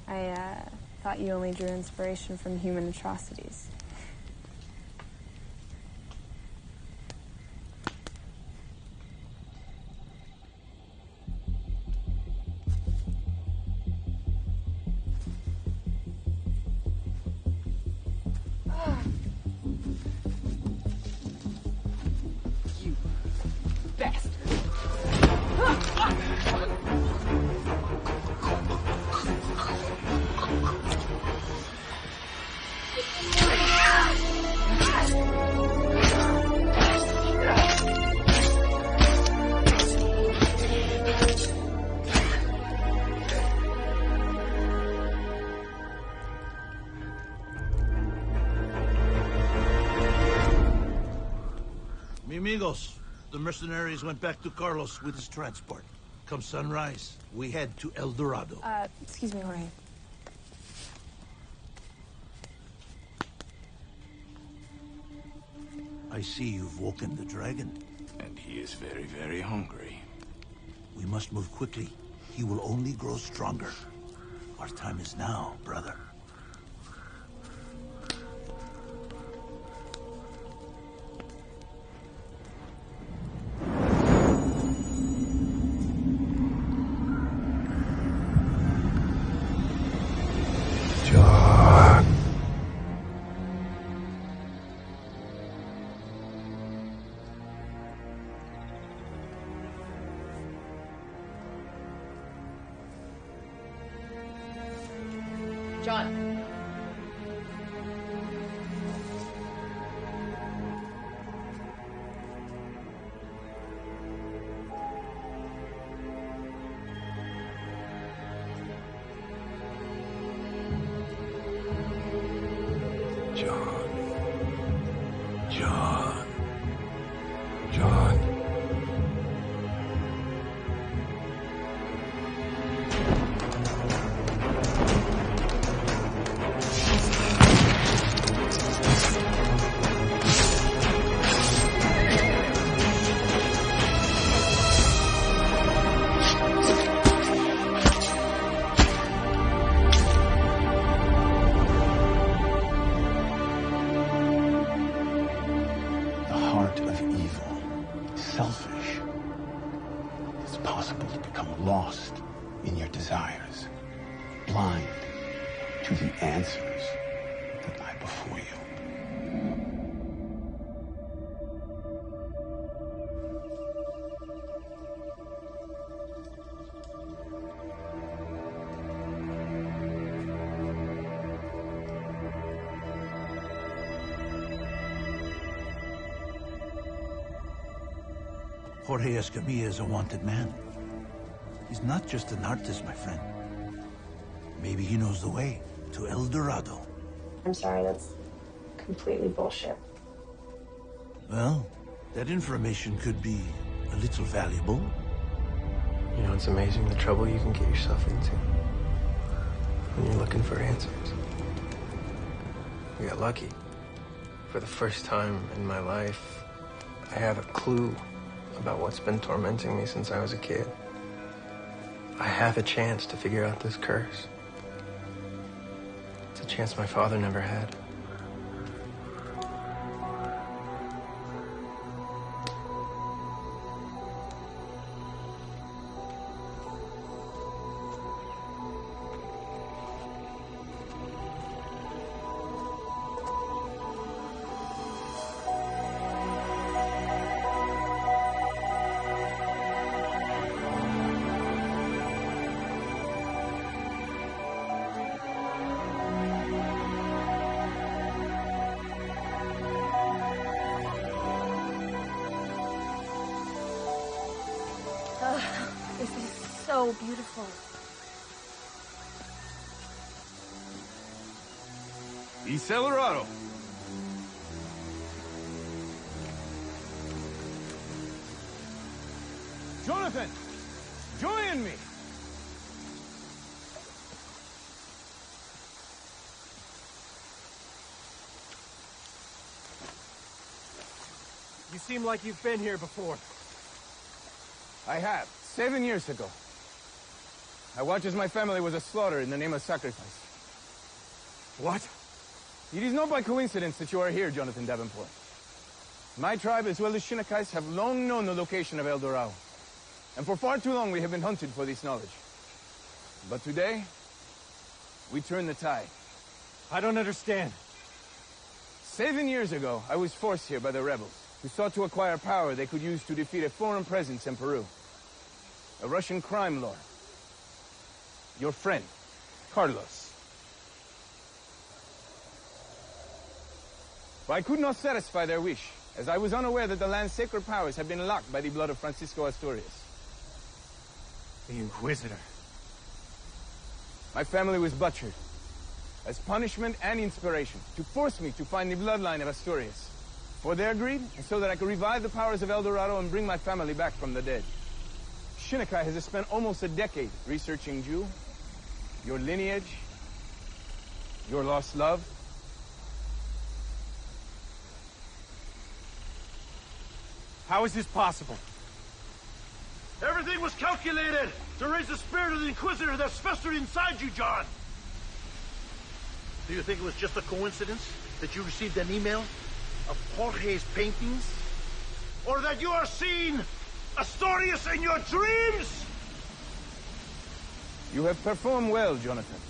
I thought you only drew inspiration from human atrocities. Mi amigos, the mercenaries went back to Carlos with his transport. Come sunrise, we head to El Dorado. Excuse me, Jorge. I see you've woken the dragon. And he is very, very hungry. We must move quickly. He will only grow stronger. Our time is now, brother. John. John. impossible to become lost in your desires, blind to the answers that lie before you. Jorge Escamilla is a wanted man. He's not just an artist, my friend. Maybe he knows the way to El Dorado. I'm sorry, that's completely bullshit. Well, that information could be a little valuable. You know, it's amazing the trouble you can get yourself into when you're looking for answers. We got lucky. For the first time in my life, I have a clue about what's been tormenting me since I was a kid. I have a chance to figure out this curse. It's a chance my father never had. This is so beautiful. East El Dorado. Jonathan, join me. You seem like you've been here before. I have, 7 years ago. I watched as my family was slaughtered in the name of sacrifice. What? It is not by coincidence that you are here, Jonathan Davenport. My tribe, as well as Shinakais, have long known the location of El Dorado. And for far too long, we have been hunted for this knowledge. But today, we turn the tide. I don't understand. 7 years ago, I was forced here by the rebels, who sought to acquire power they could use to defeat a foreign presence in Peru. A Russian crime lord. Your friend, Carlos. But I could not satisfy their wish, as I was unaware that the land's sacred powers had been locked by the blood of Francisco Asturias. The Inquisitor. My family was butchered, as punishment and inspiration, to force me to find the bloodline of Asturias. For their greed, and so that I could revive the powers of El Dorado and bring my family back from the dead. Shinnekai has spent almost a decade researching you, your lineage, your lost love. How is this possible? Everything was calculated to raise the spirit of the Inquisitor that's festered inside you, John. Do you think it was just a coincidence that you received an email of Jorge's paintings? Or that you are seeing Asturias in your dreams? You have performed well, Jonathan.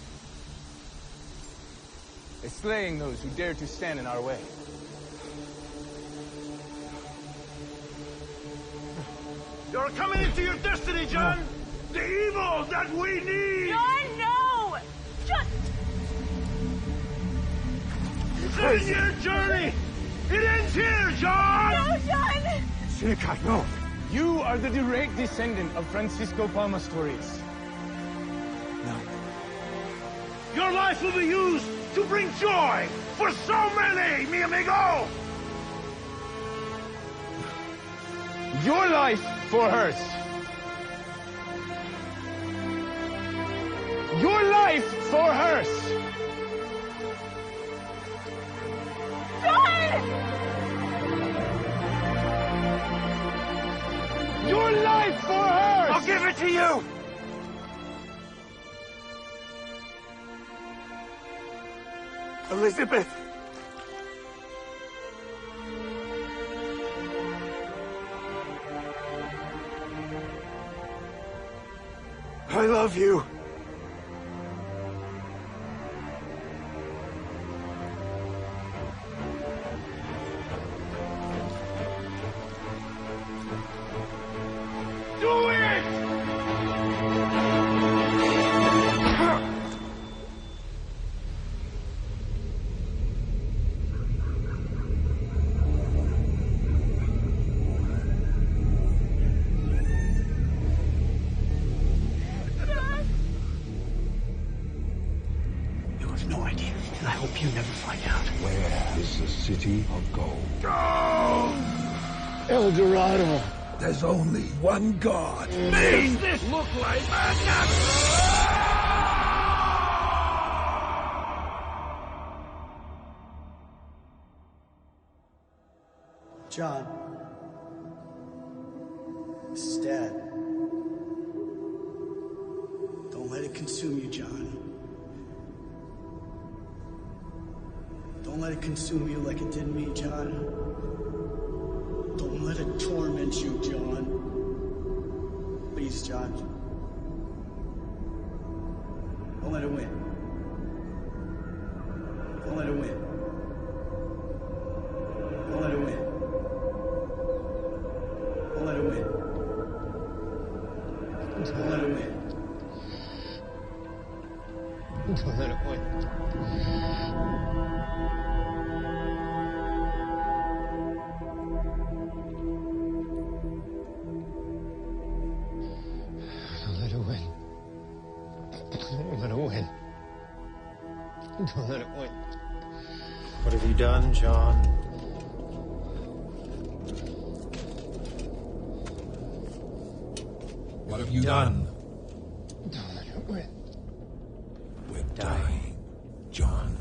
Slaying those who dare to stand in our way. You're coming into your destiny, John! The evil that we need! John, no! Just... 7-year journey! It ends here, John! No, John! Shinnekai, no! You are the direct descendant of Francisco Palma Asturias. No. Your life will be used to bring joy for so many, mi amigo! Your life for hers. Your life for hers. John! Your life for hers! I'll give it to you! Elizabeth! I love you. Do it! You have no idea, and I hope you never find out. Where is the city of gold? El Dorado. There's only one god. Does this look like madness? John. This is Dad. Don't let it consume you, John. Don't let it consume you like it did me, John. Don't let it torment you, John. Please, John. Don't let it win. Don't let it win. Don't let it win. Don't let it win. Don't let it win. Don't let it win. Don't let it win. Don't let it win. Don't let it win. What have you done, John? What have you done? Don't let it win. We're dying, John.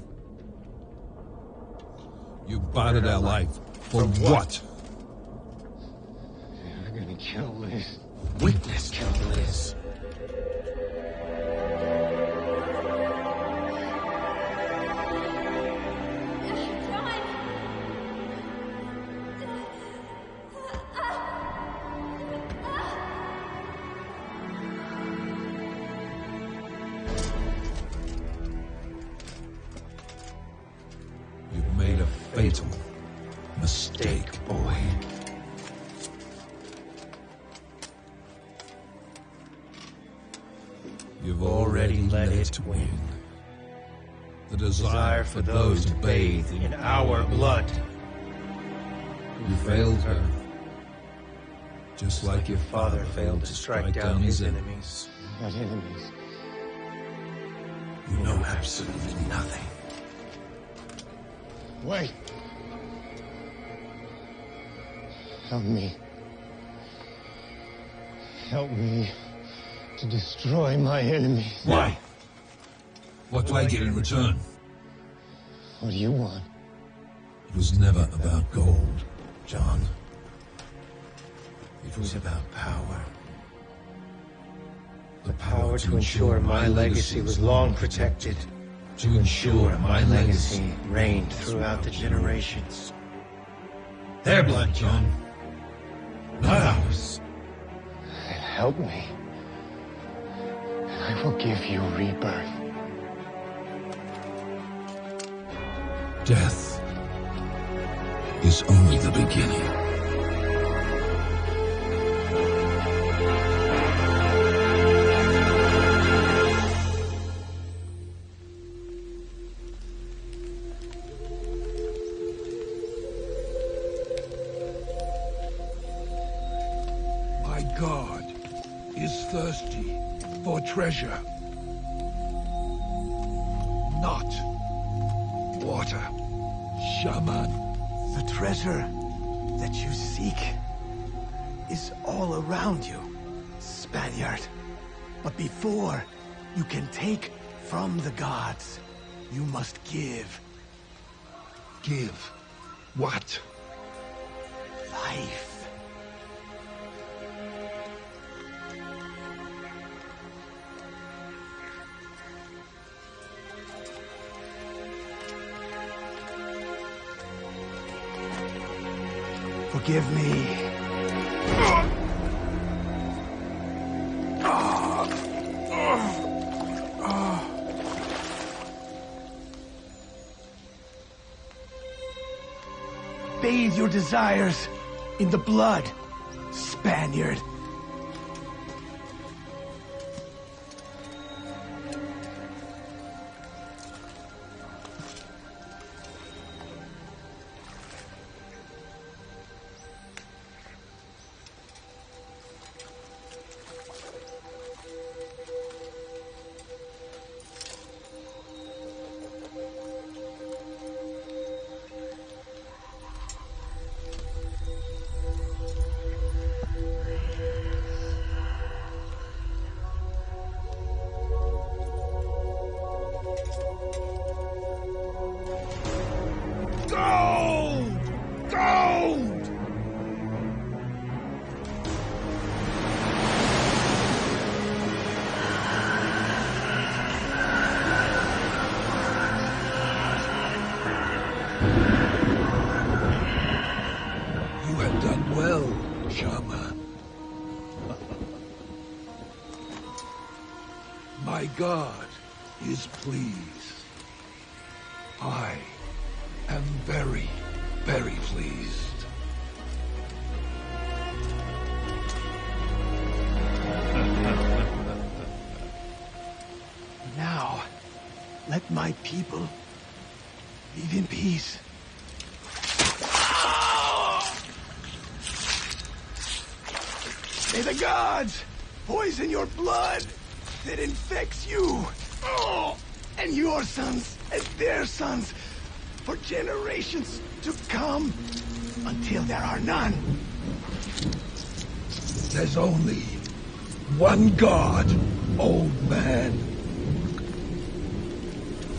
You bartered our life. For what? You're gonna kill Liz. Weakness killed Liz. You've made a fatal mistake, boy. You've already let it win. The desire for those to bathe in our blood. You failed her. Just like your father failed to strike down his enemies. Not enemies. You know absolutely nothing. Wait. Help me. Help me to destroy my enemies. Why? What do I get in return? What do you want? It was never about gold, John. It was about power. The power to ensure my legacy was long protected. To ensure My legacy reigned throughout the generations. their blood, John. Not ours. Help me. And I will give you rebirth. Death is only the beginning. My God is thirsty for treasure, not water. Shaman. The treasure that you seek is all around you, Spaniard. But before you can take from the gods, you must give. Give what? Life. Forgive me. Bathe your desires in the blood, Spaniard. My God is pleased. I am very, very pleased. Now, let my people live in peace. May the gods poison your blood that infects you, and your sons and their sons for generations to come, until there are none. There's only one God, old man.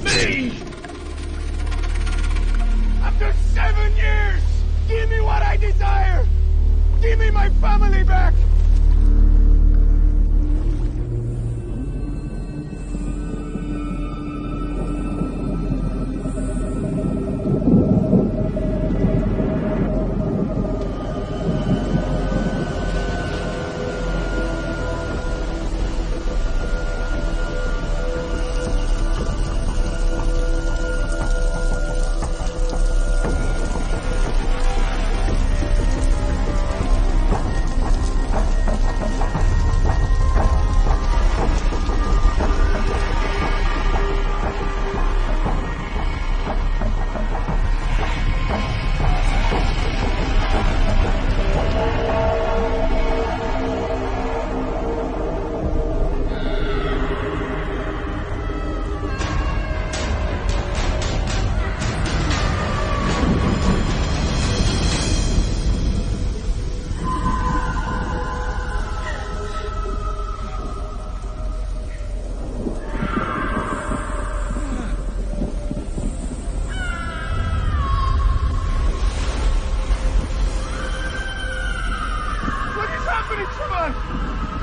Me! After 7 years, give me what I desire! Give me my family back!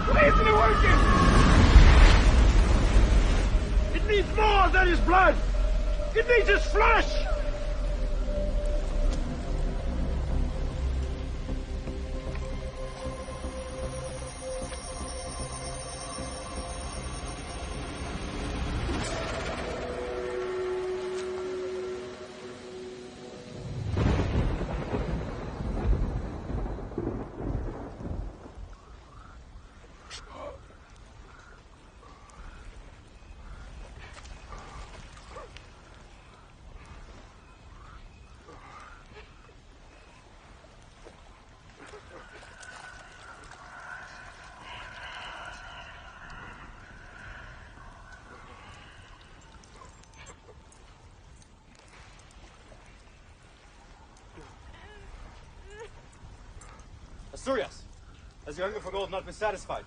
Why isn't it working? It needs more than his blood! It needs his flesh! Asturias, has your hunger for gold not been satisfied?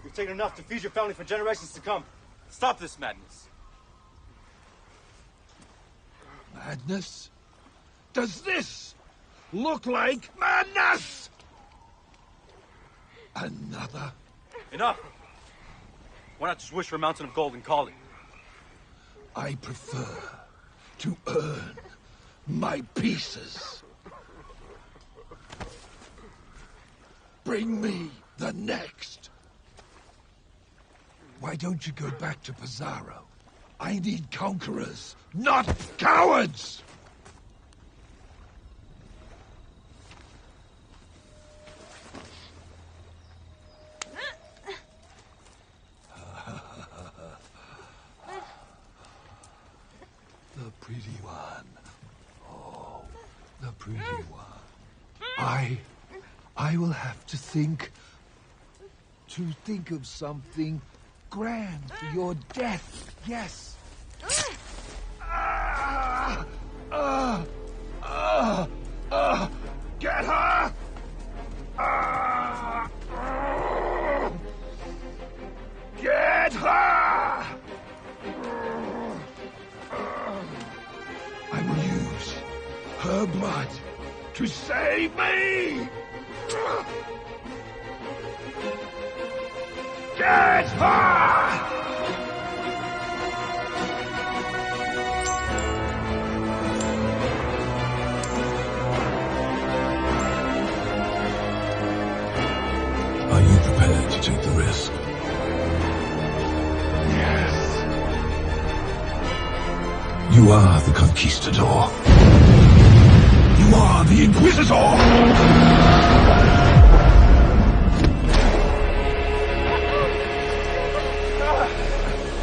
You've taken enough to feed your family for generations to come. Stop this madness. Madness? Does this look like madness? Another? Enough! Why not just wish for a mountain of gold and call it? I prefer to earn my pieces. Bring me the next. Why don't you go back to Pizarro? I need conquerors, not cowards! I will have to think of something grand for your death. Yes. Get her! Get her! I will use her blood to save me! Get her! Are you prepared to take the risk? Yes. You are the Conquistador. You are the Inquisitor!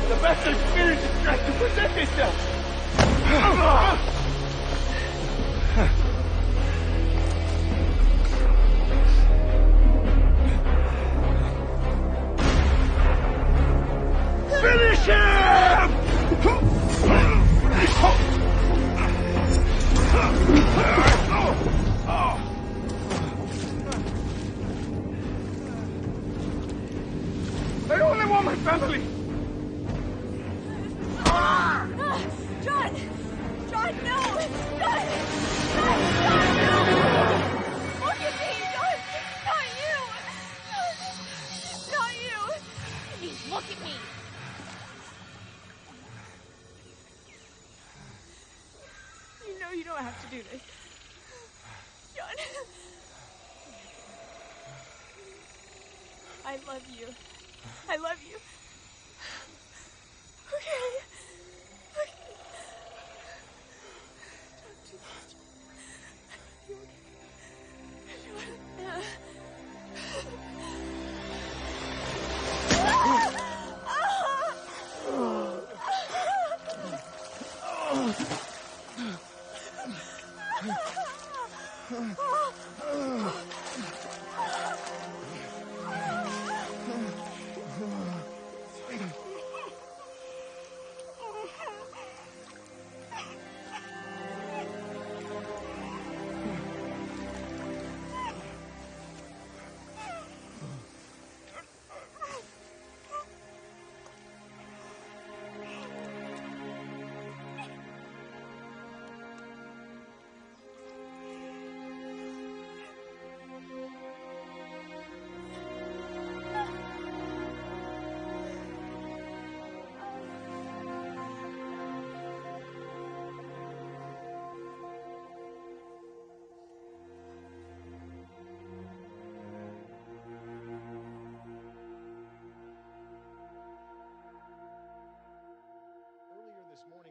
The best experience is trying to protect yourself! Finish him! I only want my family! John! John, no! John! John, no! Look at me, John! It's not you! It's not you! Please, look at me! You know you don't have to do this. John! I love you. I love you. Okay.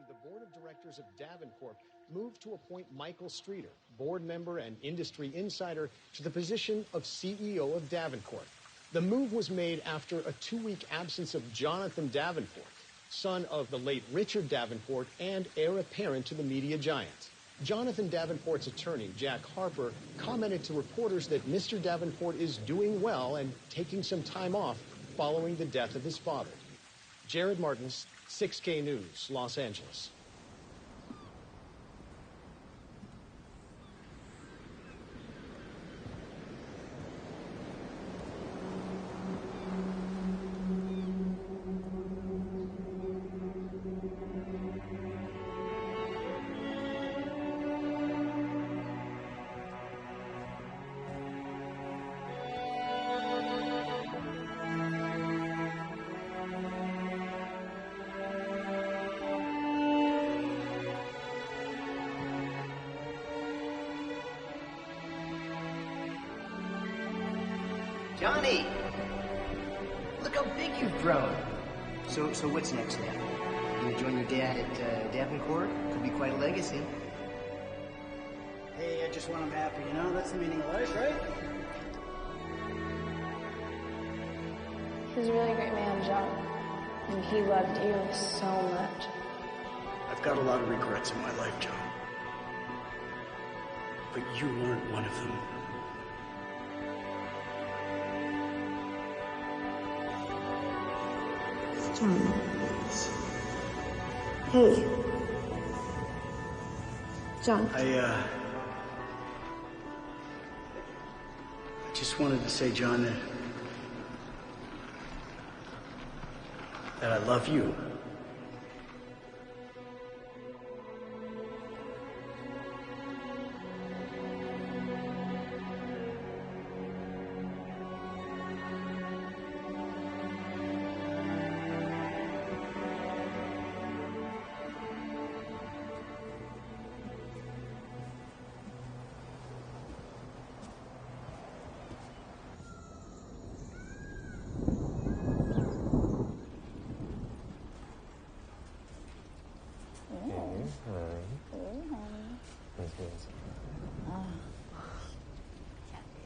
The board of directors of Davenport moved to appoint Michael Streeter, board member and industry insider, to the position of CEO of Davenport. The move was made after a 2-week absence of Jonathan Davenport, son of the late Richard Davenport and heir apparent to the media giant. Jonathan Davenport's attorney, Jack Harper, commented to reporters that Mr. Davenport is doing well and taking some time off following the death of his father. Jared Martins, 6K News, Los Angeles. Johnny! Look how big you've grown. So what's next now? You gonna join your dad at Davenport? Could be quite a legacy. Hey, I just want him happy, you know? That's the meaning of life, right? He was a really great man, John. And he loved you so much. I've got a lot of regrets in my life, John. But you weren't one of them. John. Hey. John. I just wanted to say, John, that I love you.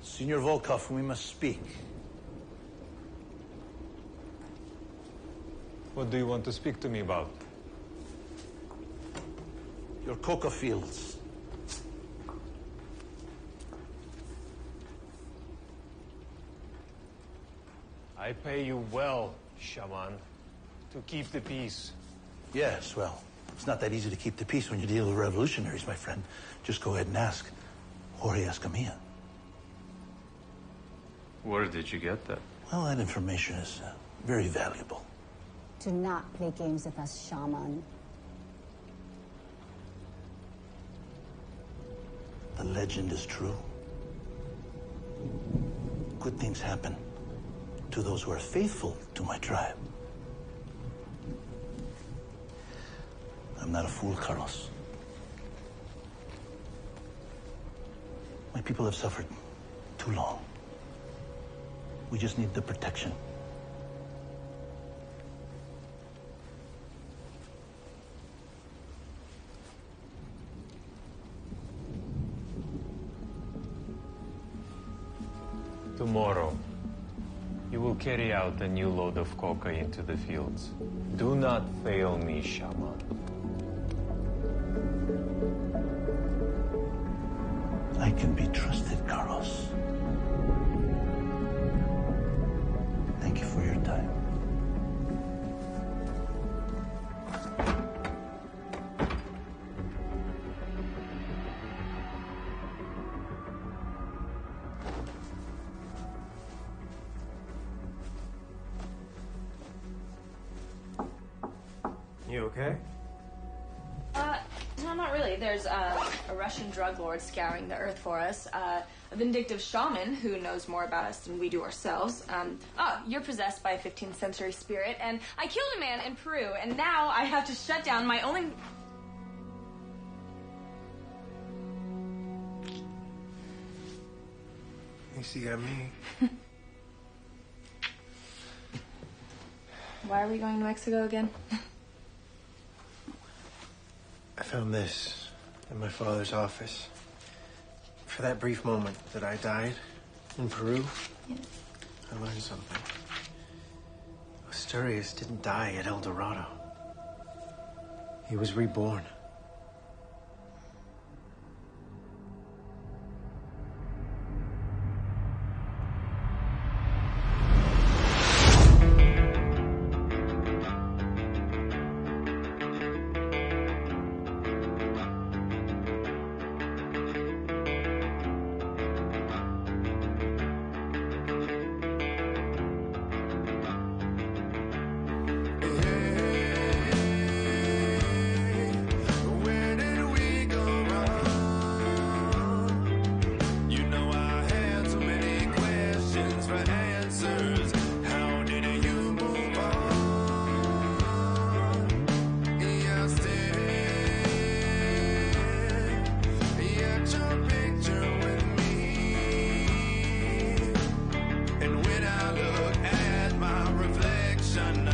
Senor Volkov, we must speak. What do you want to speak to me about? Your coca fields. I pay you well, shaman, to keep the peace. Yes, well, it's not that easy to keep the peace when you deal with revolutionaries, my friend. Just go ahead and ask Jorge Escamilla. Where did you get that? Well, that information is very valuable. Do not play games with us, shaman. The legend is true. Good things happen to those who are faithful to my tribe. I'm not a fool, Carlos. My people have suffered too long. We just need the protection. Tomorrow, you will carry out a new load of coca into the fields. Do not fail me, shaman. I can be trusted, Carlos. Thank you for your time. You okay? No, not really. There's a Russian drug lord scouring the earth for us, a vindictive shaman who knows more about us than we do ourselves. You're possessed by a 15th century spirit, and I killed a man in Peru, and now I have to shut down my only... At least you got me. Why are we going to Mexico again? I found this in my father's office. For that brief moment that I died in Peru, I learned something. Asturias didn't die at El Dorado. He was reborn. And when I look at my reflection